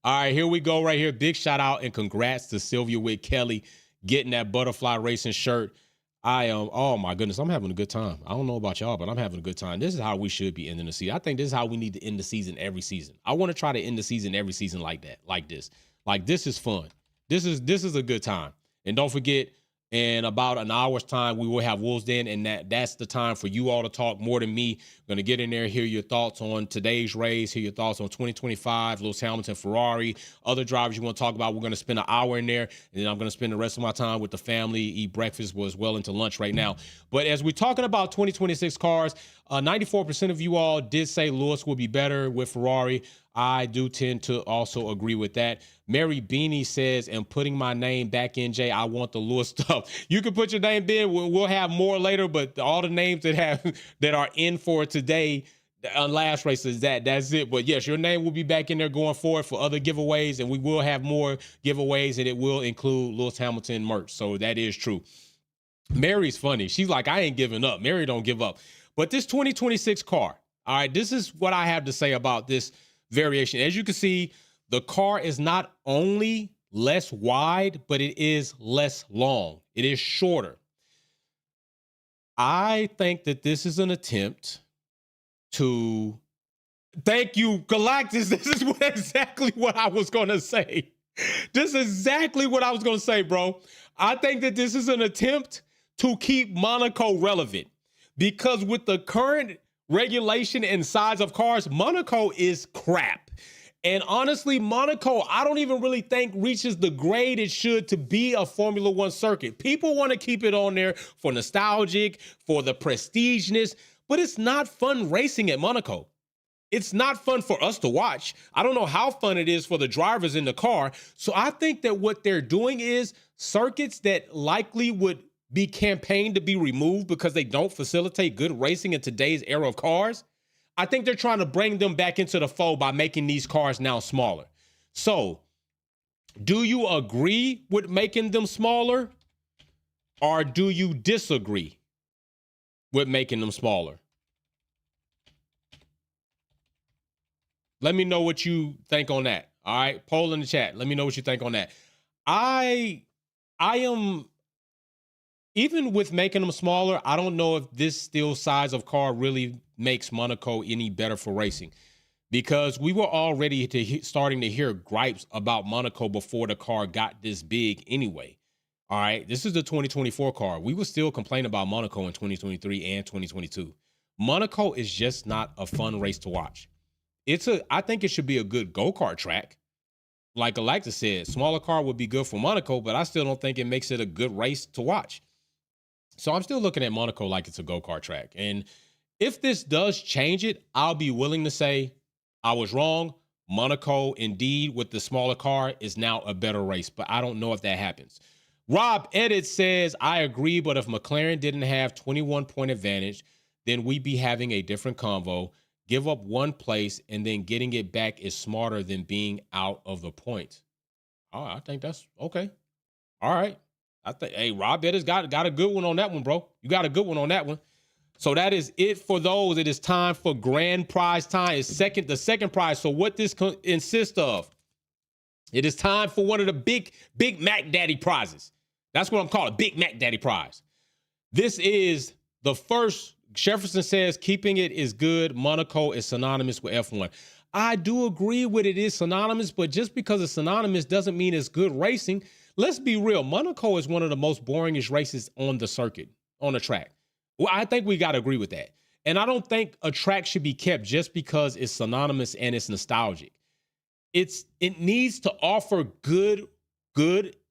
[SPEAKER 1] All right, here we go right here. Big shout out and congrats to Sylvia Wick Kelly getting that Butterfly Racing shirt. Oh my goodness, I'm having a good time. I don't know about y'all, but I'm having a good time. This is how we should be ending the season. I think this is how we need to end the season every season. I want to try to end the season every season like that, like this. Like, this is fun. This is a good time. And don't forget, in about an hour's time, we will have Wolves Den, and that's the time for you all to talk more than me. I'm going to get in there, hear your thoughts on today's race, hear your thoughts on 2025, Lewis Hamilton, Ferrari, other drivers you want to talk about. We're going to spend an hour in there, and then I'm going to spend the rest of my time with the family, eat breakfast, was well into lunch right now. But as we're talking about 2026 cars, 94% of you all did say Lewis will be better with Ferrari. I do tend to also agree with that. Mary Beanie says, and putting my name back in, Jay, I want the Lewis stuff. You can put your name in. We'll have more later, but all the names that are in for today on last races, that's it. But yes, your name will be back in there going forward for other giveaways, and we will have more giveaways, and it will include Lewis Hamilton merch. So that is true. Mary's funny. She's like, I ain't giving up. Mary don't give up. But this 2026 car, all right, this is what I have to say about this variation. As you can see, the car is not only less wide, but it is less long. It is shorter. I think that this is an attempt to, thank you, Galactus. This is exactly what I was going to say. This is exactly what I was going to say, bro. I think that this is an attempt to keep Monaco relevant, because with the current regulation and size of cars, Monaco is crap. And honestly, Monaco, I don't even really think reaches the grade it should to be a Formula One circuit. People want to keep it on there for nostalgic, for the prestigeness, but it's not fun racing at Monaco. It's not fun for us to watch. I don't know how fun it is for the drivers in the car. So I think that what they're doing is circuits that likely would be campaigned to be removed because they don't facilitate good racing in today's era of cars. I think they're trying to bring them back into the fold by making these cars now smaller. So, do you agree with making them smaller, or do you disagree with making them smaller? Let me know what you think on that. All right, poll in the chat. Let me know what you think on that. I am, even with making them smaller, I don't know if this still size of car really makes Monaco any better for racing, because we were already starting to hear gripes about Monaco before the car got this big anyway. All right, this is the 2024 car. We were still complaining about Monaco in 2023 and 2022. Monaco is just not a fun race to watch. I think it should be a good go-kart track. Like Alexa said, smaller car would be good for Monaco, but I still don't think it makes it a good race to watch. So I'm still looking at Monaco like it's a go-kart track. And if this does change it, I'll be willing to say I was wrong. Monaco, indeed, with the smaller car, is now a better race, but I don't know if that happens. Rob Edit says, I agree, but if McLaren didn't have 21-point advantage, then we'd be having a different convo. Give up one place and then getting it back is smarter than being out of the points. Oh, I think that's okay. All right. I think, hey, Rob Edit's got a good one on that one, bro. You got a good one on that one. So that is it for those. It is time for grand prize time. It's the second prize. So what this consists of, it is time for one of the big Mac Daddy prizes. That's what I'm calling, Big Mac Daddy prize. This is the first. Jefferson says keeping it is good. Monaco is synonymous with F1. I do agree with it is synonymous, but just because it's synonymous doesn't mean it's good racing. Let's be real. Monaco is one of the most boringest races on the circuit, on the track. Well, I think we got to agree with that. And I don't think a track should be kept just because it's synonymous and it's nostalgic. It needs to offer good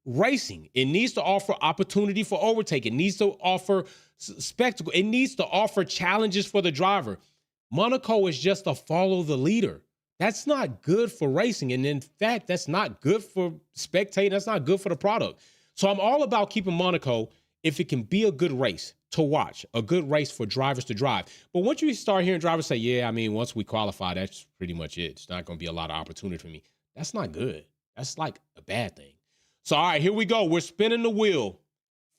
[SPEAKER 1] racing. It needs to offer opportunity for overtake. It needs to offer spectacle. It needs to offer challenges for the driver. Monaco is just a follow the leader. That's not good for racing. And in fact, that's not good for spectating. That's not good for the product. So I'm all about keeping Monaco if it can be a good race to watch, a good race for drivers to drive. But once you start hearing drivers say, yeah, I mean, once we qualify, that's pretty much it. It's not going to be a lot of opportunity for me. That's not good. That's like a bad thing. So, all right, here we go. We're spinning the wheel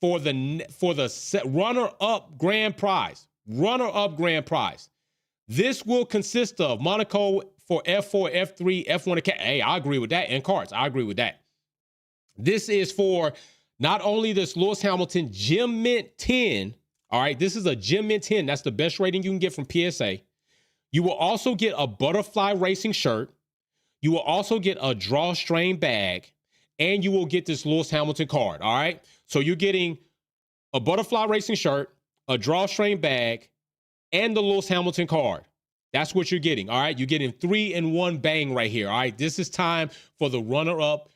[SPEAKER 1] for the runner-up grand prize. Runner-up grand prize. This will consist of Monaco for F4, F3, F1. Hey, I agree with that. And karts, I agree with that. This is for not only this Lewis Hamilton Gem Mint 10. All right, this is a Gem Mint 10. That's the best rating you can get from PSA. You will also get a Butterfly Racing shirt. You will also get a drawstring bag. And you will get this Lewis Hamilton card, all right? So you're getting a Butterfly Racing shirt, a drawstring bag, and the Lewis Hamilton card. That's what you're getting, all right? You're getting 3-in-1 bang right here, all right? This is time for the runner-up,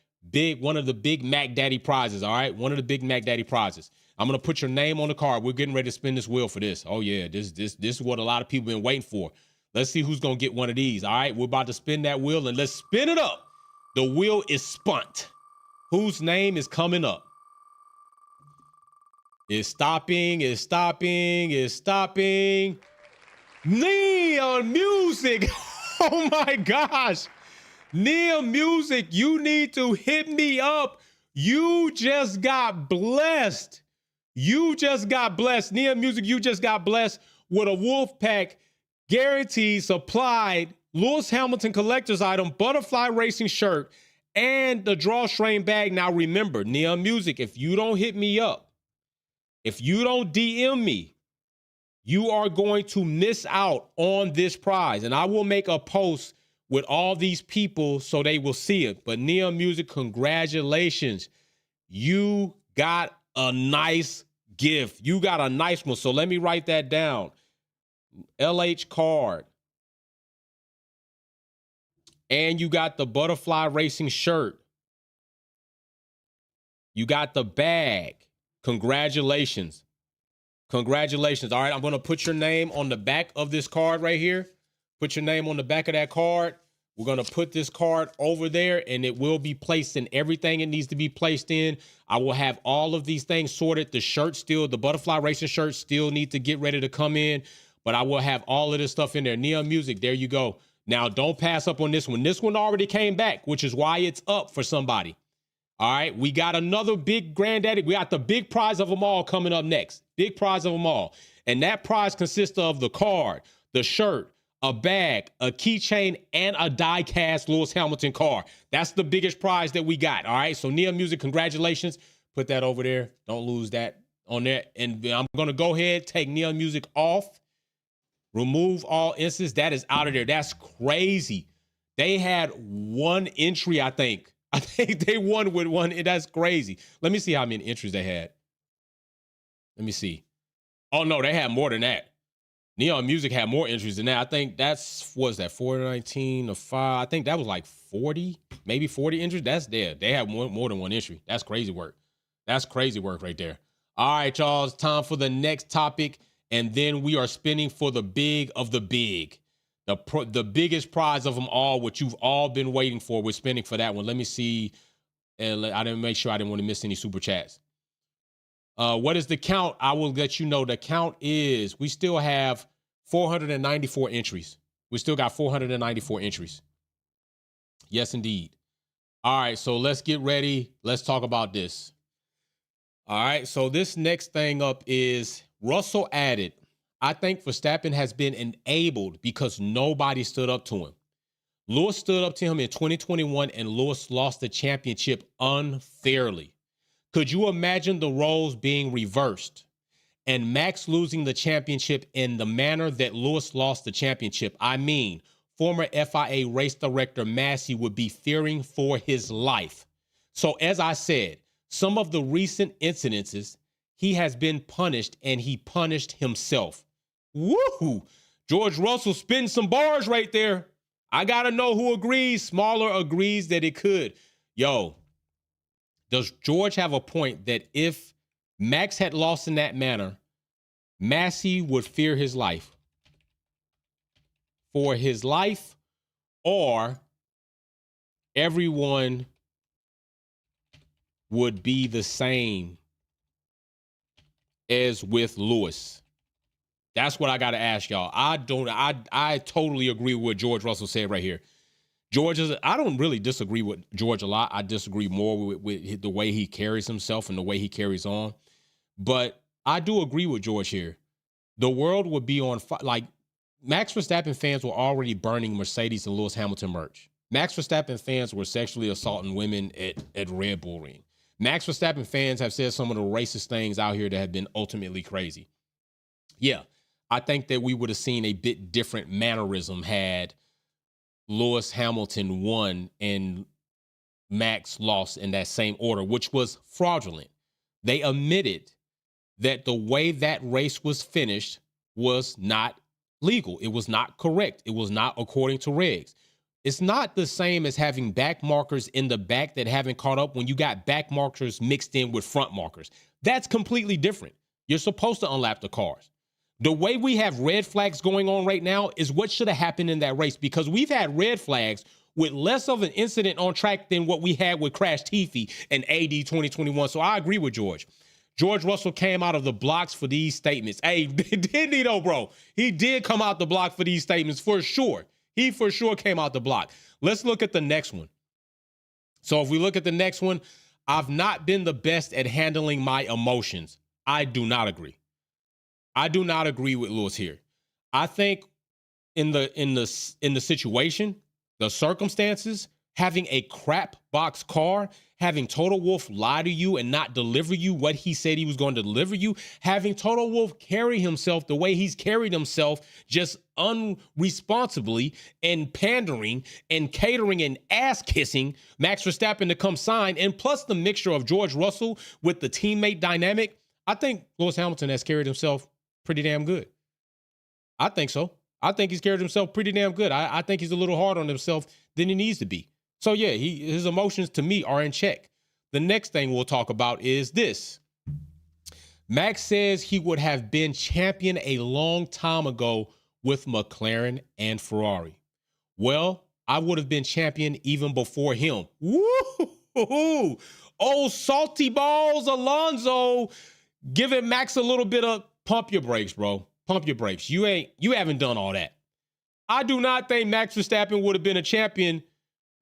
[SPEAKER 1] one of the big Mac Daddy prizes, all right? One of the big Mac Daddy prizes. I'm going to put your name on the card. We're getting ready to spin this wheel for this. Oh, yeah, this is what a lot of people been waiting for. Let's see who's going to get one of these. All right, we're about to spin that wheel, and let's spin it up. The wheel is spunt. Whose name is coming up? It's stopping, it's stopping, it's stopping. Neon Music. Oh my gosh. Neon Music, you need to hit me up. You just got blessed. You just got blessed. Neon Music, you just got blessed with a Wolfpack guaranteed supplied Lewis Hamilton collector's item, butterfly racing shirt, and the drawstring bag. Now remember, Neon Music, if you don't hit me up, if you don't DM me, you are going to miss out on this prize. And I will make a post with all these people so they will see it. But Neon Music, congratulations. You got a nice gift. You got a nice one. So let me write that down. LH card. And you got the butterfly racing shirt. You got the bag. Congratulations. Congratulations. All right, I'm going to put your name on the back of this card right here. Put your name on the back of that card. We're going to put this card over there, and it will be placed in everything it needs to be placed in. I will have all of these things sorted. The shirt still, the butterfly racing shirt still need to get ready to come in, but I will have all of this stuff in there. Neon Music, there you go. Now, don't pass up on this one. This one already came back, which is why it's up for somebody. All right, we got another big granddaddy. We got the big prize of them all coming up next. Big prize of them all. And that prize consists of the card, the shirt, a bag, a keychain, and a die-cast Lewis Hamilton car. That's the biggest prize that we got. All right, so Neon Music, congratulations. Put that over there. Don't lose that on there. And I'm going to go ahead, take Neon Music off, remove all instances. That is out of there. That's crazy. They had one entry, I think. I think they won with one. That's crazy. Let me see how many entries they had. Let me see. Oh, no, they had more than that. Neon Music had more entries than that. I think that's, what was that, 419 or 5? I think that was like 40, maybe 40 entries. That's there. They had more than one entry. That's crazy work. That's crazy work right there. All right, y'all. It's time for the next topic. And then we are spinning for the big of the big. The biggest prize of them all, what you've all been waiting for. We're spending for that one. Let me see. And I didn't make sure I didn't want to miss any super chats. What is the count? I will let you know. The count is, we still have 494 entries. We still got 494 entries. Yes, indeed. All right, so let's get ready. Let's talk about this. All right, so this next thing up is Russell added, I think Verstappen has been enabled because nobody stood up to him. Lewis stood up to him in 2021 and Lewis lost the championship unfairly. Could you imagine the roles being reversed and Max losing the championship in the manner that Lewis lost the championship? I mean, former FIA race director Massey would be fearing for his life. So as I said, some of the recent incidences, he has been punished and he punished himself. Woohoo! George Russell spitting some bars right there. I got to know who agrees. Smaller agrees that it could. Yo, does George have a point that if Max had lost in that manner, Massey would fear his life? For his life, or everyone would be the same as with Lewis? That's what I got to ask y'all. I totally agree with what George Russell said right here. I don't really disagree with George a lot. I disagree more with the way he carries himself and the way he carries on. But I do agree with George here. The world would be on fire. Like, Max Verstappen fans were already burning Mercedes and Lewis Hamilton merch. Max Verstappen fans were sexually assaulting women at Red Bull Ring. Max Verstappen fans have said some of the racist things out here that have been ultimately crazy. Yeah, I think that we would have seen a bit different mannerism had Lewis Hamilton won and Max lost in that same order, which was fraudulent. They admitted that the way that race was finished was not legal. It was not correct. It was not according to regs. It's not the same as having back markers in the back that haven't caught up when you got back markers mixed in with front markers. That's completely different. You're supposed to unlap the cars. The way we have red flags going on right now is what should have happened in that race, because we've had red flags with less of an incident on track than what we had with Crash Tiffy and AD 2021. So I agree with George. George Russell came out of the blocks for these statements. Hey, didn't he though, bro? He did come out the block for these statements for sure. He for sure came out the block. Let's look at the next one. So if we look at the next one, I've not been the best at handling my emotions. I do not agree. I do not agree with Lewis here. I think in the situation, the circumstances, having a crap box car, having Total Wolff lie to you and not deliver you what he said he was going to deliver you, having Total Wolff carry himself the way he's carried himself, just unresponsibly and pandering and catering and ass kissing Max Verstappen to come sign, and plus the mixture of George Russell with the teammate dynamic, I think Lewis Hamilton has carried himself pretty damn good. I think so. I think he's carried himself pretty damn good. I think he's a little hard on himself than he needs to be. So yeah, his emotions to me are in check. The next thing we'll talk about is this. Max says he would have been champion a long time ago with McLaren and Ferrari. Well, I would have been champion even before him. Woo! Oh, salty balls, Alonso, giving Max a little bit of pump your brakes, bro. Pump your brakes. You haven't done all that. I do not think Max Verstappen would have been a champion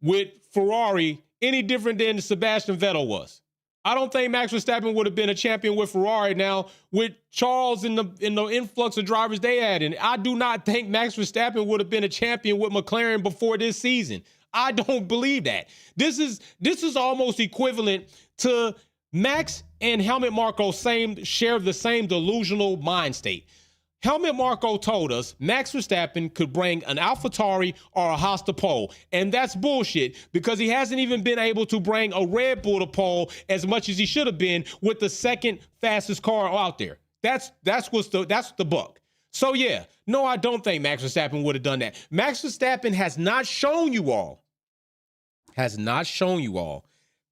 [SPEAKER 1] with Ferrari any different than Sebastian Vettel was. I don't think Max Verstappen would have been a champion with Ferrari now with Charles in the influx of drivers they had. And I do not think Max Verstappen would have been a champion with McLaren before this season. I don't believe that. This is almost equivalent to Max and Helmut Marko share the same delusional mind state. Helmut Marko told us Max Verstappen could bring an AlphaTauri or a Haas to pole, and that's bullshit because he hasn't even been able to bring a Red Bull to pole as much as he should have been with the second fastest car out there. That's the buck. So yeah, no, I don't think Max Verstappen would have done that. Max Verstappen has not shown you all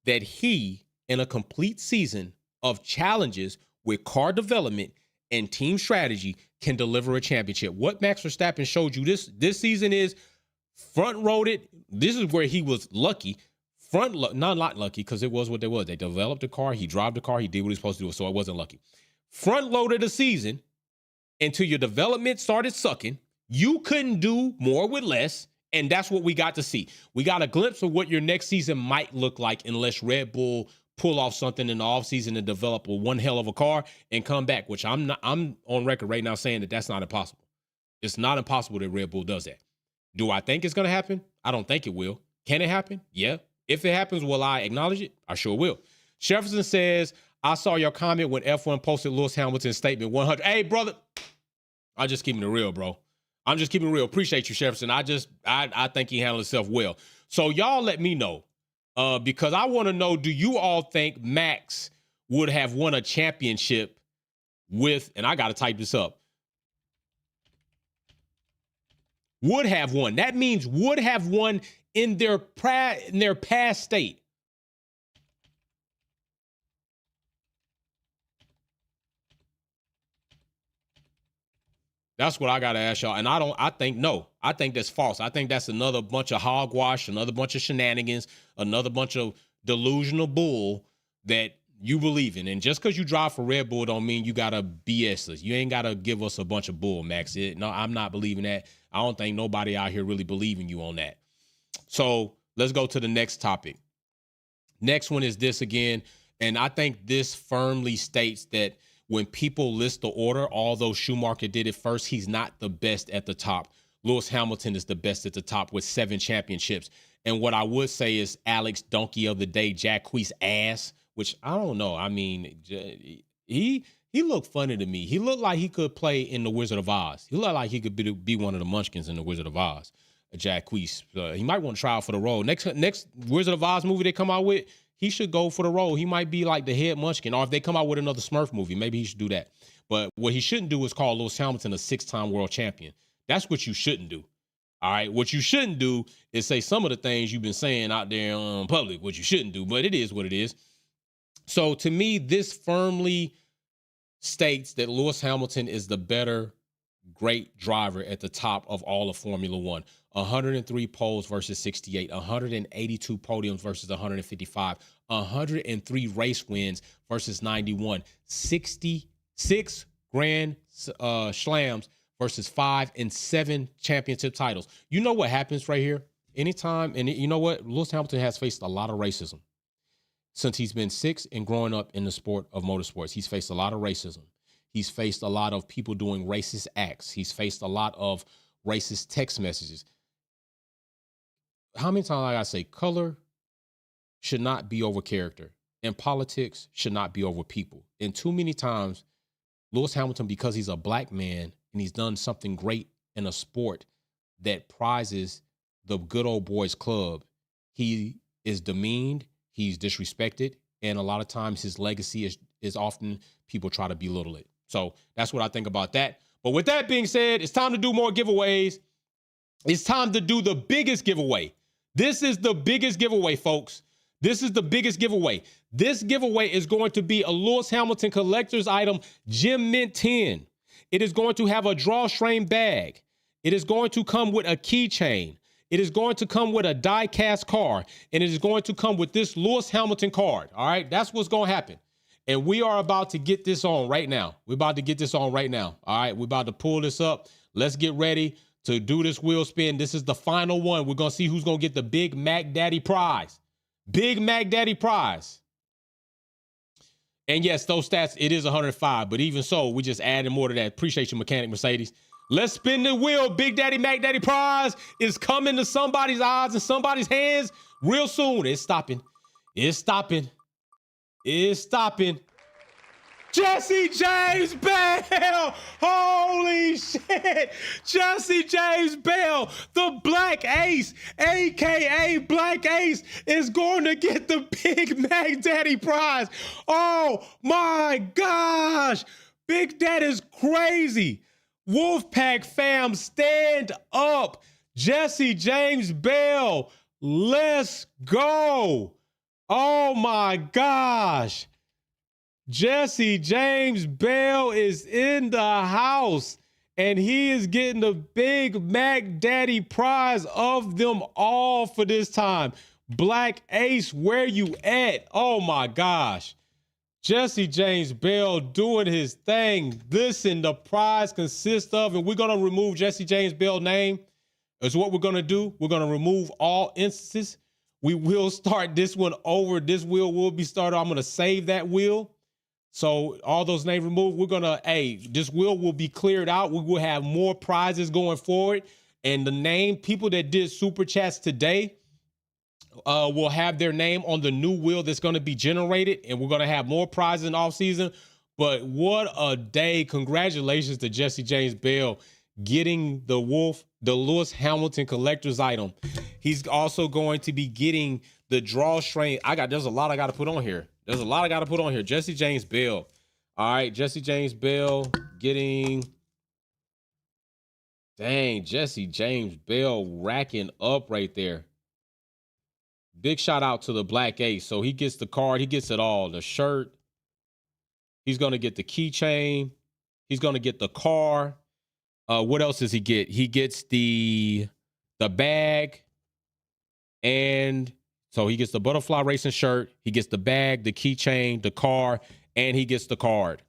[SPEAKER 1] that he, in a complete season of challenges with car development and team strategy, can deliver a championship. What Max Verstappen showed you this season is front-loaded. This is where he was lucky. Not lucky, because it was what they was. They developed the car, he drove the car, he did what he was supposed to do, so it wasn't lucky. Front-loaded the season until your development started sucking. You couldn't do more with less, and that's what we got to see. We got a glimpse of what your next season might look like unless Red Bull pull off something in the offseason and develop one hell of a car and come back, which I'm on record right now saying that that's not impossible. It's not impossible that Red Bull does that. Do I think it's going to happen? I don't think it will. Can it happen? Yeah. If it happens, will I acknowledge it? I sure will. Jefferson says, I saw your comment when F1 posted Lewis Hamilton's statement 100. Hey, brother, I'm just keeping it real, bro. I'm just keeping it real. Appreciate you, Jefferson. I think he handled himself well. So y'all let me know. Because I want to know, do you all think Max would have won a championship with, and I got to type this up, would have won. That means would have won in their past state. That's what I got to ask y'all. And I think no. I think that's false. I think that's another bunch of hogwash, another bunch of shenanigans, another bunch of delusional bull that you believe in. And just because you drive for Red Bull don't mean you got to BS us. You ain't got to give us a bunch of bull, Max. No, I'm not believing that. I don't think nobody out here really believing you on that. So let's go to the next topic. Next one is this again. And I think this firmly states that when people list the order, although Schumacher did it first, he's not the best at the top. Lewis Hamilton is the best at the top with 7 championships. And what I would say is Alex Donkey of the Day, Jacquees ass, which I don't know. I mean, he looked funny to me. He looked like he could play in The Wizard of Oz. He looked like he could be one of the Munchkins in The Wizard of Oz, Jacquees. He might want to try out for the role. Next Wizard of Oz movie they come out with, he should go for the role. He might be like the head Munchkin. Or if they come out with another Smurf movie, maybe he should do that. But what he shouldn't do is call Lewis Hamilton a 6-time world champion. That's what you shouldn't do. All right. What you shouldn't do is say some of the things you've been saying out there in public, what you shouldn't do. But it is what it is. So to me, this firmly states that Lewis Hamilton is the better great driver at the top of all of Formula One. 103 poles versus 68, 182 podiums versus 155, 103 race wins versus 91, 66 Grand Slams versus 5 and 7 championship titles. You know what happens right here? Anytime, and you know what? Lewis Hamilton has faced a lot of racism since he's been 6 and growing up in the sport of motorsports. He's faced a lot of racism. He's faced a lot of people doing racist acts. He's faced a lot of racist text messages. How many times I gotta say, color should not be over character, and politics should not be over people. And too many times, Lewis Hamilton, because he's a black man and he's done something great in a sport that prizes the good old boys club, he is demeaned, he's disrespected, and a lot of times his legacy is often people try to belittle it. So that's what I think about that. But with that being said, it's time to do more giveaways. It's time to do the biggest giveaway. This is the biggest giveaway, folks. This is the biggest giveaway. This giveaway is going to be a Lewis Hamilton collector's item, Gem Mint 10. It is going to have a drawstring bag. It is going to come with a keychain. It is going to come with a die-cast car. And it is going to come with this Lewis Hamilton card. All right, that's what's going to happen. And we are about to get this on right now. We're about to get this on right now. All right, we're about to pull this up. Let's get ready to do this wheel spin. This is the final one. We're going to see who's going to get the Big Mac Daddy prize. Big Mac Daddy prize. And yes, those stats, it is 105. But even so, we just added more to that. Appreciate you, Mechanic Mercedes. Let's spin the wheel. Big Daddy Mac Daddy prize is coming to somebody's eyes and somebody's hands real soon. It's stopping. It's stopping. Is stopping. Jesse James Bell. Holy shit. Jesse James Bell, the Black Ace, AKA Black Ace, is going to get the Big Mac Daddy prize. Oh my gosh. Big Dad is crazy. Wolfpack fam, stand up. Jesse James Bell, let's go. Oh my gosh. Jesse James Bell is in the house and he is getting the Big Mac Daddy prize of them all for this time. Black Ace, where you at? Oh my gosh. Jesse James Bell doing his thing. Listen, the prize consists of, and we're going to remove Jesse James Bell's name. Is what we're going to do. We're going to remove all instances. We will start this one over. This wheel will be started. I'm going to save that wheel. So all those names removed, we're going to, this wheel will be cleared out. We will have more prizes going forward. And the name, people that did super chats today will have their name on the new wheel that's going to be generated. And we're going to have more prizes in off season. But what a day. Congratulations to Jesse James Bell getting the Lewis Hamilton collector's item. He's also going to be getting the drawstring. There's a lot I got to put on here. Jesse James Bell. All right, Jesse James Bell getting, dang, Jesse James Bell racking up right there. Big shout out to the Black Ace. So he gets the card, he gets it all. The shirt. He's going to get the keychain. He's going to get the car. What else does he get? He gets the bag. And so he gets the butterfly racing shirt. He gets the bag, the keychain, the car, and he gets the card.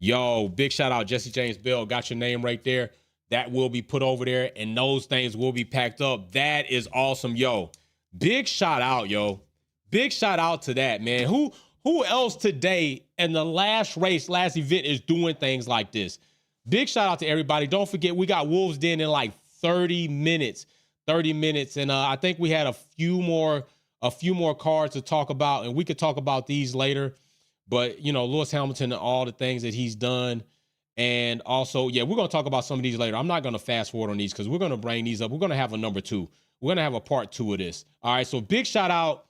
[SPEAKER 1] Yo, big shout out Jesse James Bell. Got your name right there. That will be put over there, and those things will be packed up. That is awesome, yo. Big shout out, yo. Big shout out to that, man. Who else today in the last race, last event is doing things like this? Big shout out to everybody. Don't forget, we got Wolves Den in like 30 minutes. 30 minutes. And I think we had a few more cards to talk about, and we could talk about these later. But, you know, Lewis Hamilton and all the things that he's done. And also, yeah, we're going to talk about some of these later. I'm not going to fast forward on these because we're going to bring these up. We're going to have a number 2. We're going to have a part 2 of this. All right, so big shout out,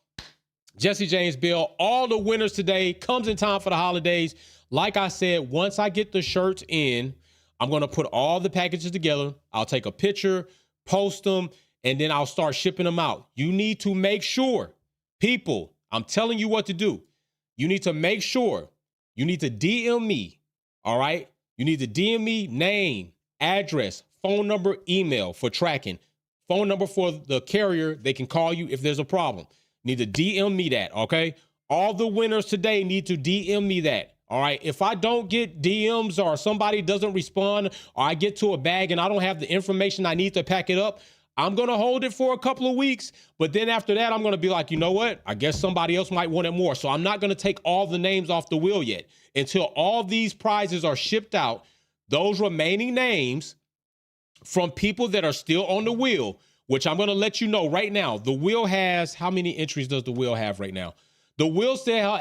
[SPEAKER 1] Jesse James Bell. All the winners today comes in time for the holidays. Like I said, once I get the shirts in, I'm going to put all the packages together. I'll take a picture, post them, and then I'll start shipping them out. You need to make sure, people, I'm telling you what to do. You need to make sure, you need to DM me, All right. You need to DM me name, address, phone number, email for tracking. Phone number for the carrier. They can call you if there's a problem. You need to DM me that. Okay. All the winners today need to DM me that. All right. If I don't get DMs or somebody doesn't respond or I get to a bag and I don't have the information I need to pack it up, I'm going to hold it for a couple of weeks. But then after that, I'm going to be like, you know what? I guess somebody else might want it more. So I'm not going to take all the names off the wheel yet until all these prizes are shipped out. Those remaining names from people that are still on the wheel, which I'm going to let you know right now. The wheel has, how many entries does the wheel have right now? The wheel still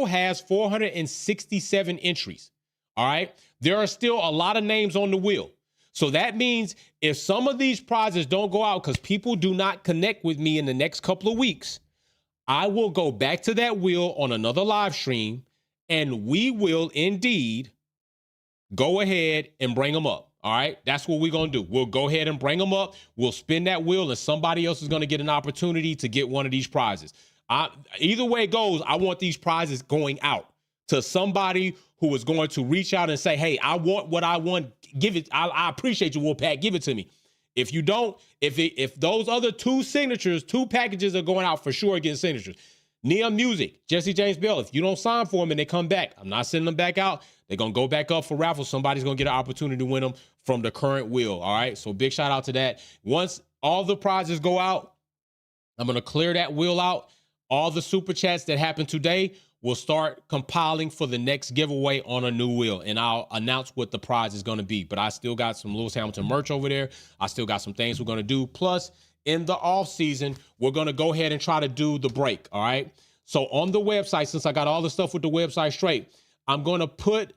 [SPEAKER 1] has 467 entries. All right. There are still a lot of names on the wheel. So that means if some of these prizes don't go out because people do not connect with me in the next couple of weeks, I will go back to that wheel on another live stream and we will indeed go ahead and bring them up. All right. That's what we're going to do. We'll go ahead and bring them up. We'll spin that wheel and somebody else is going to get an opportunity to get one of these prizes. Either way it goes, I want these prizes going out to somebody who is going to reach out and say, hey, I want what I want. Give it. I appreciate you, Wolfpack. Give it to me. If you don't, if those other two packages are going out for sure against signatures. Neon Music, Jesse James Bell, if you don't sign for them and they come back, I'm not sending them back out. They're going to go back up for raffle. Somebody's going to get an opportunity to win them from the current wheel. All right. So big shout out to that. Once all the prizes go out, I'm going to clear that wheel out. All the super chats that happened today will start compiling for the next giveaway on a new wheel. And I'll announce what the prize is going to be. But I still got some Lewis Hamilton merch over there. I still got some things we're going to do. Plus, in the off season, we're going to go ahead and try to do the break. All right. So on the website, since I got all the stuff with the website straight, I'm going to put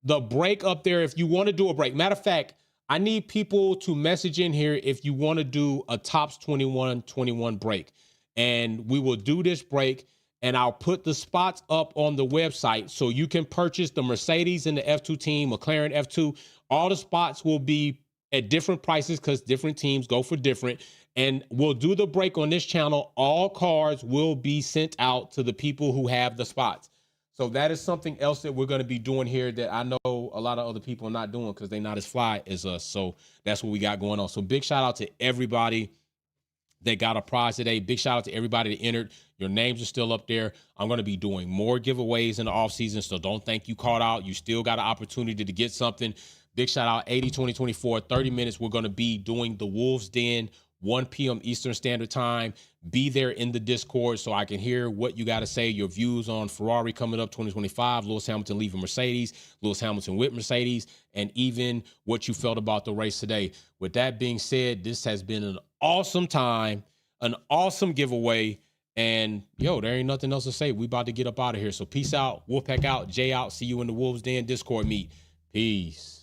[SPEAKER 1] the break up there if you want to do a break. Matter of fact, I need people to message in here if you want to do a Topps 21-21 break. And we will do this break and I'll put the spots up on the website so you can purchase the Mercedes and the F2 team, McLaren F2. All the spots will be at different prices because different teams go for different. And we'll do the break on this channel. All cards will be sent out to the people who have the spots. So that is something else that we're going to be doing here that I know a lot of other people are not doing because they're not as fly as us. So that's what we got going on. So big shout out to everybody that got a prize today. Big shout out to everybody that entered. Your names are still up there. I'm going to be doing more giveaways in the off season. So don't think you caught out. You still got an opportunity to get something. Big shout out 80-20-24, 30 minutes. We're going to be doing the Wolves Den, 1 p.m. Eastern Standard Time. Be there in the Discord so I can hear what you got to say, your views on Ferrari coming up 2025, Lewis Hamilton leaving Mercedes, Lewis Hamilton with Mercedes, and even what you felt about the race today. With that being said, this has been an awesome time, an awesome giveaway, and yo, there ain't nothing else to say. We about to get up out of here. So peace out, Wolfpack out, Jay out. See you in the Wolves Den Discord meet. Peace.